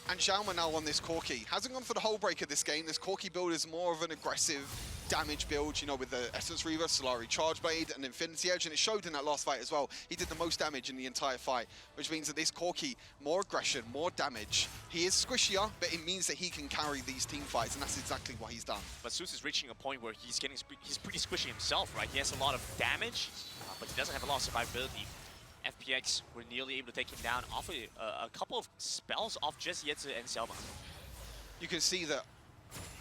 And Xiaoma now on this Corki. Hasn't gone for the whole breaker this game. This Corki build is more of an aggressive damage build, you know, with the Essence Reaver, Solari Charge Blade, and Infinity Edge, and it showed in that last fight as well. He did the most damage in the entire fight, which means that this Corki, more aggression, more damage. He is squishier, but it means that he can carry these team fights, and that's exactly what he's done. But Zeus is reaching a point where he's pretty squishy himself, right? He has a lot of damage, but he doesn't have a lot of survivability. FPX were nearly able to take him down off a couple of spells off just Yensa and Selma. You can see that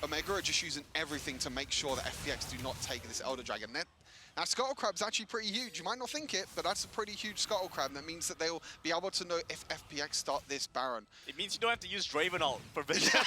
Omegha are just using everything to make sure that FPX do not take this Elder Dragon. Now, Scuttle Crab's actually pretty huge. You might not think it, but that's a pretty huge Scuttle Crab. That means that they'll be able to know if FPX start this Baron. It means you don't have to use Draven ult for vision.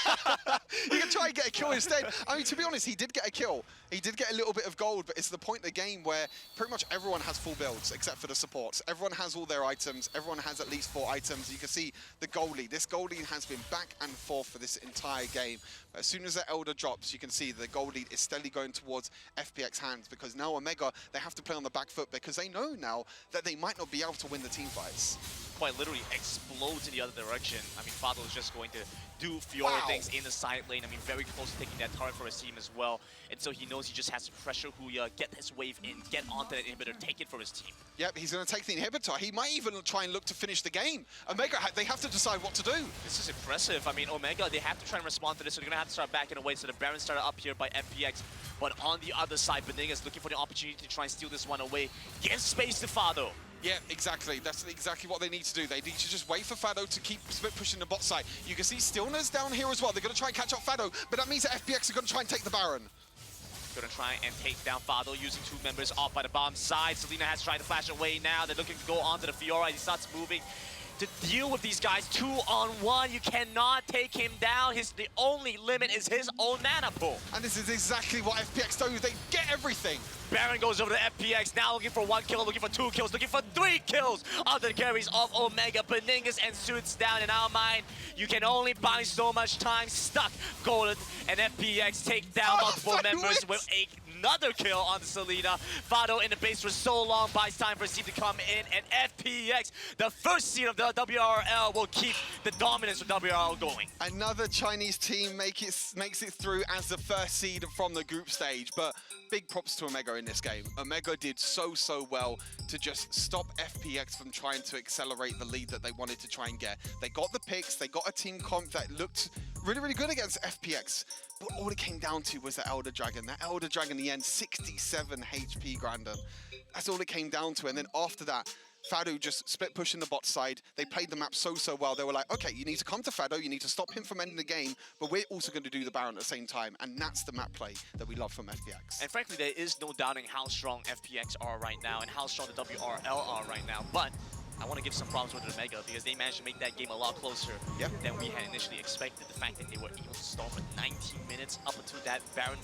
You can try and get a kill instead. I mean, to be honest, he did get a kill. He did get a little bit of gold, but it's the point in the game where pretty much everyone has full builds, except for the supports. Everyone has all their items. Everyone has at least 4 items. You can see the gold lead. This gold lead has been back and forth for this entire game. But as soon as the Elder drops, you can see the gold lead is steadily going towards FPX hands, because now Omegha, they have to play on the back foot because they know now that they might not be able to win the team fights. Quite literally explodes in the other direction. I mean, Fado is just going to do Fiora things in the side lane. I mean, very close to taking that turret for his team as well. And so he knows he just has to pressure Huya, get his wave in, get onto that inhibitor, take it for his team. Yep, he's going to take the inhibitor. He might even try and look to finish the game. Omegha, they have to decide what to do. This is impressive. I mean, Omegha, they have to try and respond to this, so they're going to have to start backing away. So the Baron started up here by FPX. But on the other side, Benigga is looking for the opportunity to try and steal this one away. Give space to Fado. Yeah, exactly. That's exactly what they need to do. They need to just wait for Fado to keep split pushing the bot side. You can see Stillness down here as well. They're going to try and catch up Fado, but that means that FPX are going to try and take the Baron. Going to try and take down Fado using 2 members off by the bottom side. Selena has tried to flash away now. They're looking to go onto the Fiora. He starts moving to deal with these guys 2-on-1. You cannot take him down. The only limit is his own mana pool. And this is exactly what FPX do. They get everything. Baron goes over to FPX, now looking for 1 kill, looking for 2 kills, looking for 3 kills on the carries of Omegha. Beningus and Suits down. In our mind, you can only buy so much time stuck. Golden and FPX take down multiple members with another kill on Selena. Fado in the base for so long, buys time for Steve to come in, and FPX, the first seed of the WRL, will keep the dominance of WRL going. Another Chinese team makes it through as the first seed from the group stage, but big props to Omegha in this game. Omegha did so well to just stop FPX from trying to accelerate the lead that they wanted to try and get. They got the picks, they got a team comp that looked really good against FPX, but all it came down to was the Elder Dragon. That Elder Dragon in the end, 67 HP Grandin. That's all it came down to, and then after that, Fado just split pushing the bot side. They played the map so well. They were like, okay, you need to come to Fado, you need to stop him from ending the game, but we're also going to do the Baron at the same time, and that's the map play that we love from FPX. And frankly, there is no doubting how strong FPX are right now and how strong the WRL are right now, but I want to give some props with Omegha because they managed to make that game a lot closer than we had initially expected. The fact that they were able to stall for 19 minutes up until that Baron,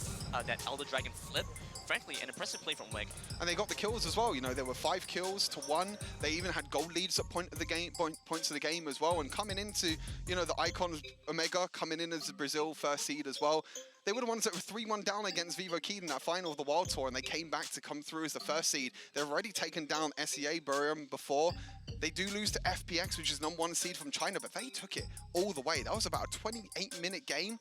that Elder Dragon flip frankly, an impressive play from Omegha. And they got the kills as well. You know, there were 5 kills to 1. They even had goal leads at points of the game as well. And coming into, you know, the Icons Omegha coming in as the Brazil first seed as well. They were the ones that were 3-1 down against Vivo Keed in that final of the Wild Tour, and they came back to come through as the first seed. They've already taken down SEA Burium before. They do lose to FPX, which is #1 seed from China, but they took it all the way. That was about a 28-minute game.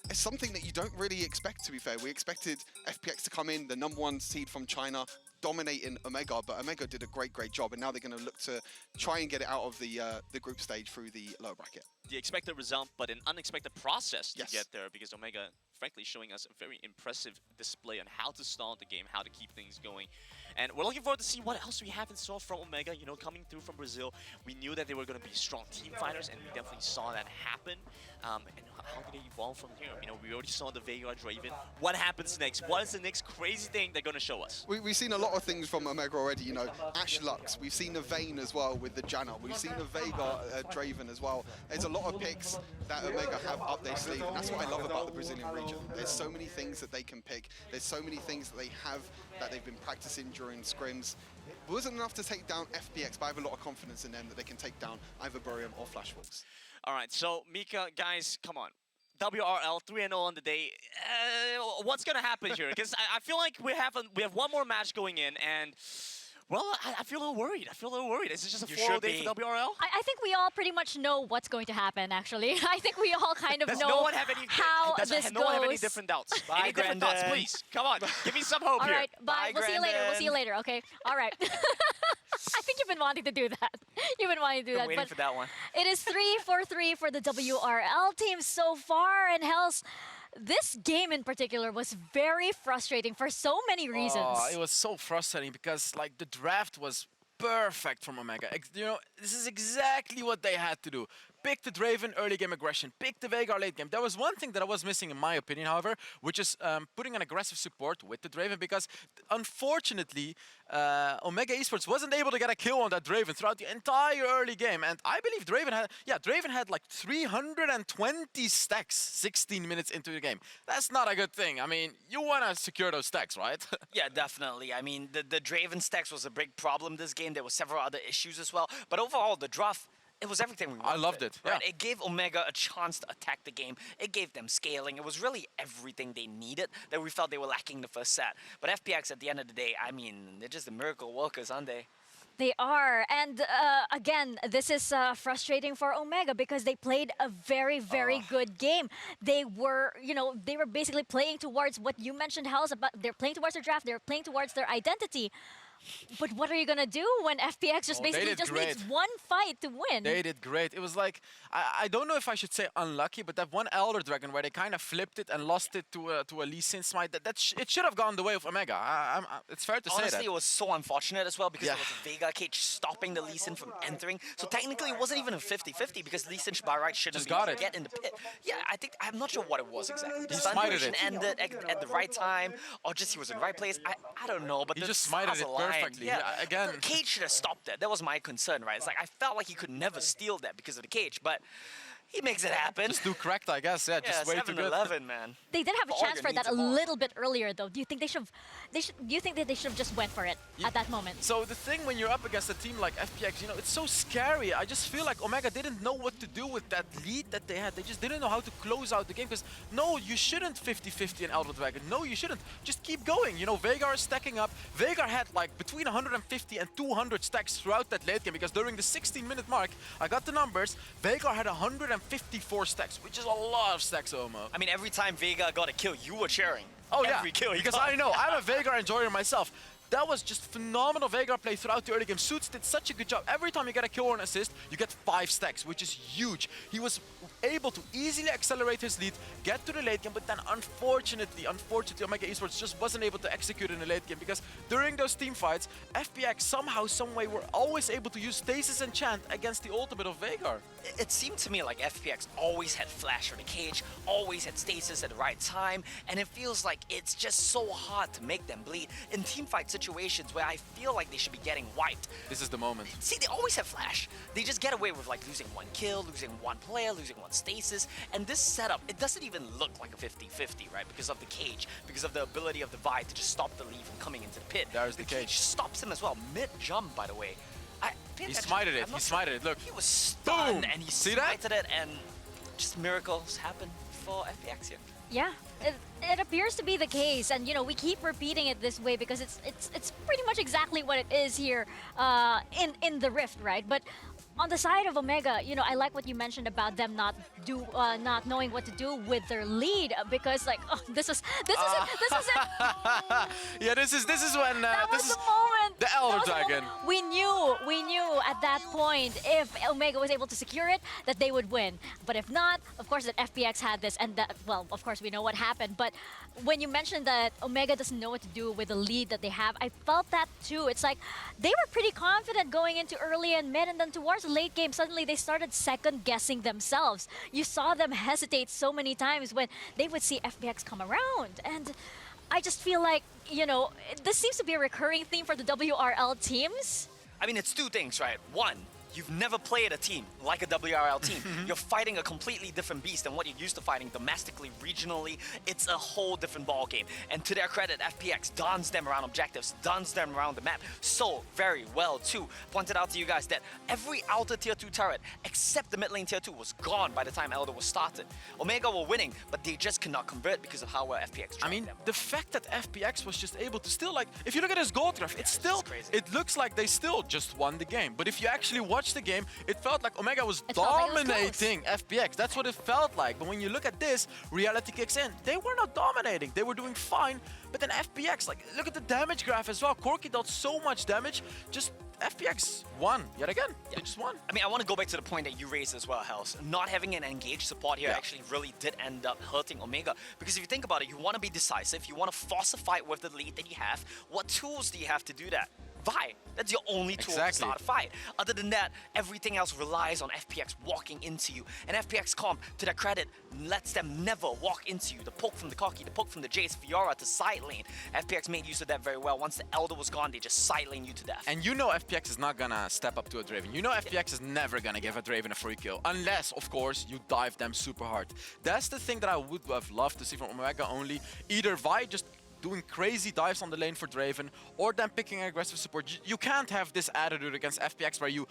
It's something that you don't really expect, to be fair. We expected FPX to come in, the #1 seed from China, dominating Omegha, but Omegha did a great job, and now they're going to look to try and get it out of the group stage through the lower bracket. The expected result, but an unexpected process to Yes. get there, because Omegha, frankly, showing us a very impressive display on how to start the game, how to keep things going. And we're looking forward to see what else we have in store from Omegha, you know, coming through from Brazil. We knew that they were going to be strong team fighters, and we definitely saw that happen. And how did they evolve from here? You know, we already saw the Veigar Draven. What happens next? What is the next crazy thing they're going to show us? We've seen a lot of things from Omegha already, you know, Ash Lux, we've seen the Vayne as well with the Janna, we've seen the Veigar Draven as well. There's a lot of picks that Omegha have up their sleeve, and that's what I love about the Brazilian region. There's so many things that they can pick, there's so many things that they have that they've been practicing during scrims. It wasn't enough to take down FPX, but I have a lot of confidence in them that they can take down either Burium or Flash Wolves. All right, so Mika, guys, come on. WRL 3-0 on the day. What's gonna happen here? Because I feel like we have one more match going in, and well, I feel a little worried. Is this just a 4-0 day for WRL? I think we all pretty much know what's going to happen, actually. I think we all kind of Does know no one have any, how does this no one have any goes. different doubts? Bye, Any different thoughts, Grandin. please? Come on, give me some hope All here. right, bye. We'll see you later. We'll Grandin. see you later, okay? All right. I think you've been wanting to do that. You've been wanting to do Been that. waiting But for that one. it is 3-4-3 for the WRL team so far, and Hells, this game in particular was very frustrating for so many reasons. Oh, it was so frustrating because like the draft was perfect from Omegha. You know, this is exactly what they had to do. Pick the Draven early game aggression, pick the Veigar late game. There was one thing that I was missing in my opinion, however, which is putting an aggressive support with the Draven, because unfortunately Omegha Esports wasn't able to get a kill on that Draven throughout the entire early game, and I believe Draven had like 320 stacks 16 minutes into the game. That's not a good thing. I mean, you want to secure those stacks, right? Yeah, definitely. I mean, the Draven stacks was a big problem this game. There were several other issues as well. But overall, the draft, it was everything we wanted. I loved it, Right? yeah. It gave Omegha a chance to attack the game. It gave them scaling. It was really everything they needed that we felt they were lacking in the first set. But FPX, at the end of the day, I mean, they're just the miracle workers, aren't they? They are, and again, this is frustrating for Omegha because they played a very good game. They were, they were basically playing towards what you mentioned, House, about they're playing towards their draft, they're playing towards their identity. But what are you gonna do when FPX just basically just needs one fight to win? They did great. It was like, I don't know if I should say unlucky, but that one Elder Dragon where they kind of flipped it and lost it to a Lee Sin smite, it should have gone the way of Omegha. It's fair to say that. Honestly, it was so unfortunate as well because there was a Veigar cage stopping the Lee Sin from entering. So technically, it wasn't even a 50-50 because Lee Sin by right shouldn't be able to get in the pit. Yeah, I'm not sure what it was exactly. The stun duration ended at the right time, or just he was in the right place. I don't know, but he just smited it perfectly. Yeah, again, the cage should have stopped that. That was my concern, right? It's like I felt like he could never steal that because of the cage, but he makes it happen. Just too correct, I guess. Yeah, just way too good. 7-11, man. They did have a chance for that a little bit earlier, though. Do you think they should? Do you think that they should have just went for it at that moment? So the thing when you're up against a team like FPX, it's so scary. I just feel like Omegha didn't know what to do with that lead that they had. They just didn't know how to close out the game. Because no, you shouldn't 50-50 an Elder Dragon. No, you shouldn't. Just keep going. Veigar is stacking up. Veigar had like between 150 and 200 stacks throughout that late game. Because during the 16-minute mark, I got the numbers. Veigar had 154 stacks, which is a lot of stacks, Omo. I mean, every time Veigar got a kill, you were cheering. Oh every kill because I know, I'm a Veigar enjoyer myself. That was just phenomenal Veigar play throughout the early game. Suits did such a good job. Every time you get a kill or an assist, you get 5 stacks, which is huge. He was able to easily accelerate his lead, get to the late game, but then unfortunately, Omegha Esports just wasn't able to execute in the late game because during those team fights, FPX somehow, someway were always able to use Stasis and Chant against the ultimate of Veigar. it seemed to me like FPX always had flash for the cage, always had stasis at the right time, and it feels like it's just so hard to make them bleed in teamfight situations where I feel like they should be getting wiped. This is the moment. See, they always have flash. They just get away with like losing one kill, losing one player, losing one stasis, and this setup, it doesn't even look like a 50-50, right? Because of the cage, because of the ability of the Vi to just stop the Lee from coming into the pit. There's the cage. Stops him as well, mid-jump, by the way. He smited it, he smited it, look. He was stunned Boom! and he See that? smited it, and just miracles happen for FPX here. Yeah, it appears to be the case, and you know we keep repeating it this way because it's pretty much exactly what it is here in the Rift, right? But on the side of Omegha, you know, I like what you mentioned about them not knowing what to do with their lead because like this is it. Yeah, this is when That was this is the moment. the Elder That was the Dragon. moment. We knew at that point if Omegha was able to secure it that they would win. But if not, of course that FPX had this, and that, well, of course we know what happened. But when you mentioned that Omegha doesn't know what to do with the lead that they have, I felt that too. It's like they were pretty confident going into early and mid, and then towards the late game, suddenly they started second guessing themselves. You saw them hesitate so many times when they would see FPX come around, and I just feel like, you know, this seems to be a recurring theme for the WRL teams. I mean, it's two things, right? One, you've never played a team like a WRL team. You're fighting a completely different beast than what you're used to fighting domestically, regionally. It's a whole different ball game. And to their credit, FPX dons them around objectives, dons them around the map so very well too. Pointed out to you guys that every outer tier 2 turret except the mid lane tier 2 was gone by the time Elder was started. Omegha were winning, but they just could not convert because of how well FPX I mean, them. the fact that FPX was just able to still, like, if you look at his gold graph, it's still, crazy. it looks like they still just won the game. But if you actually watch the game, it felt like Omegha was It felt like it was dominating FPX. That's what it felt like. But when you look at this, reality kicks in. They were not dominating. They were doing fine. But then FPX, like, look at the damage graph as well. Corki dealt so much damage. Just FPX won yet again. They just won. I mean, I want to go back to the point that you raised as well, Hells. Not having an engaged support here actually really did end up hurting Omegha. Because if you think about it, you want to be decisive, you want to force a fight with the lead that you have. What tools do you have to do that? Vi. That's your only tool to start a fight. Other than that, everything else relies on FPX walking into you. And FPX comp, to their credit, lets them never walk into you. The poke from the Cocky, the poke from the Jace, Fiora to side lane. FPX made use of that very well. Once the Elder was gone, they just side lane you to death. And you know FPX is not gonna step up to a Draven. You know FPX is never gonna give a Draven a free kill. Unless, of course, you dive them super hard. That's the thing that I would have loved to see from Omegha only. Either Vi just doing crazy dives on the lane for Draven, or them picking aggressive support. You can't have this attitude against FPX where you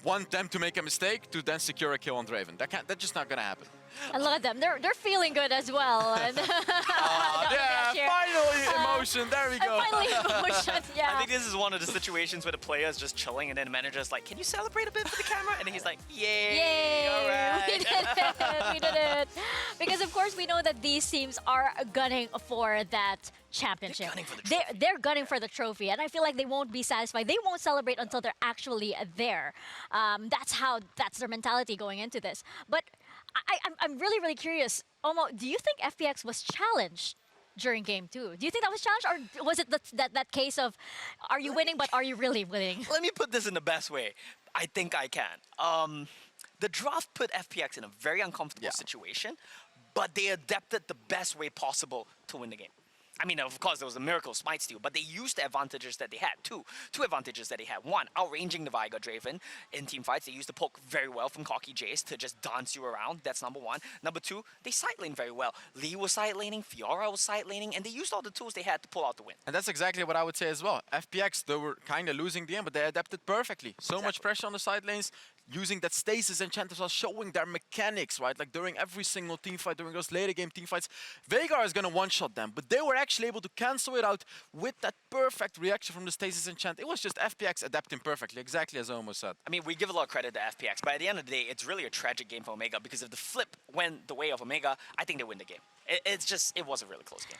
want them to make a mistake to then secure a kill on Draven. That's just not gonna happen. And look at them, they're feeling good as well. And Yeah, finally emotion, there we go. Finally emotion, yeah. I think this is one of the situations where the player is just chilling and then the manager's like, can you celebrate a bit for the camera? And then he's like, yay, Yay! all right. We did it! We did it! Because of course we know that these teams are gunning for that championship. They're gunning for the trophy. They're gunning for the trophy, and I feel like they won't be satisfied. They won't celebrate until they're actually there. That's their mentality going into this. But I'm really curious. Omo, do you think FPX was challenged during game 2? Do you think that was challenged, or was it that case of, are you winning, but are you really winning? Let me put this in the best way. I think I can. The draft put FPX in a very uncomfortable situation, but they adapted the best way possible to win the game. I mean, of course, there was a miracle smite steal, but they used the advantages that they had. Two advantages that they had. One, outranging the Viger Draven in team fights. They used the poke very well from Cocky Jace to just dance you around. That's number one. Number two, they side lane very well. Lee was side laning, Fiora was side laning, and they used all the tools they had to pull out the win. And that's exactly what I would say as well. FPX, they were kind of losing the game, but they adapted perfectly. So much pressure on the side lanes, using that stasis enchant as well, showing their mechanics, right? Like during every single team fight, during those later game team fights, Veigar is going to one-shot them, but they were actually able to cancel it out with that perfect reaction from the stasis enchant. It was just FPX adapting perfectly, exactly as I almost said. I mean, we give a lot of credit to FPX, but at the end of the day, it's really a tragic game for Omegha, because if the flip went the way of Omegha, I think they win the game. It was a really close game.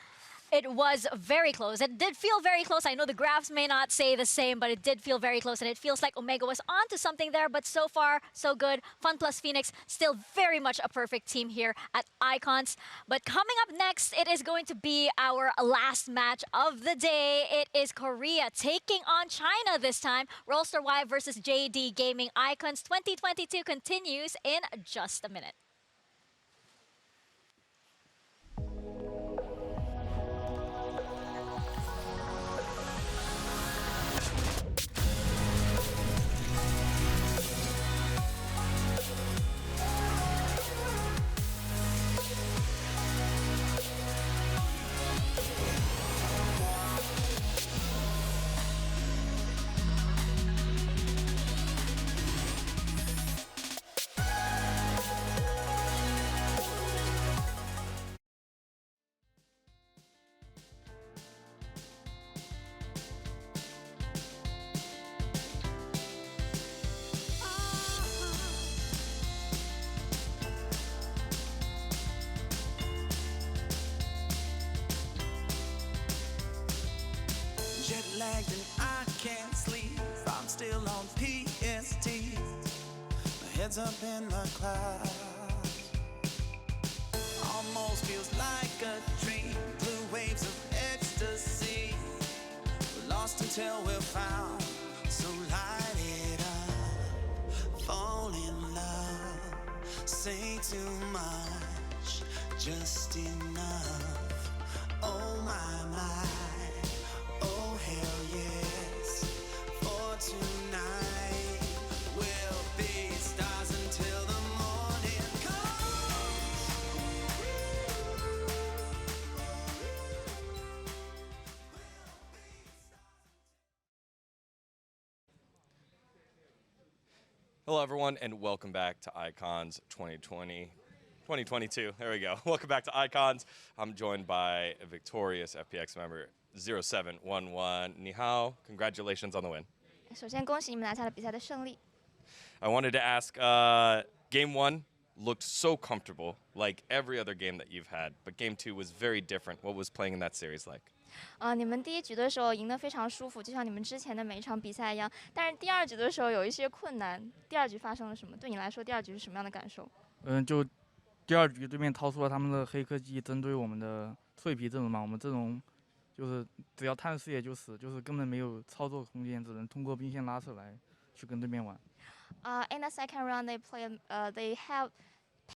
It was very close. It did feel very close. I know the graphs may not say the same, but it did feel very close, and it feels like Omegha was onto something there, but so far, so good. FunPlus Phoenix, still very much a perfect team here at Icons. But coming up next, it is going to be our last match of the day. It is Korea taking on China this time. Rollster Y versus JD Gaming. Icons 2022 continues in just a minute. Jet lagged and I can't sleep. I'm still on PST. My head's up in the clouds. Almost feels like a dream. Blue waves of ecstasy. We're lost until we're found. So light it up. Fall in love. Say too much. Just enough. Oh my, my. Oh hell yes, for tonight we'll be stars until the morning comes. Hello, everyone, and welcome back to Icons 2022. There we go. Welcome back to Icons. I'm joined by a victorious FPX member, 0711. Ni hao. Congratulations on the win. 首先恭喜你们拿下了比赛的胜利。 I wanted to ask, Game 1 looked so comfortable, like every other game that you've had, but Game 2 was very different. What was playing in that series like? 你们第一局的时候赢得非常舒服，就像你们之前的每一场比赛一样。但是第二局的时候有一些困难。第二局发生了什么？对你来说，第二局是什么样的感受？就第二局对面掏出了他们的黑科技，针对我们的脆皮阵容嘛。我们阵容就是只要探视野就死，就是根本没有操作空间，只能通过兵线拉扯来去跟对面玩。In the second round, they have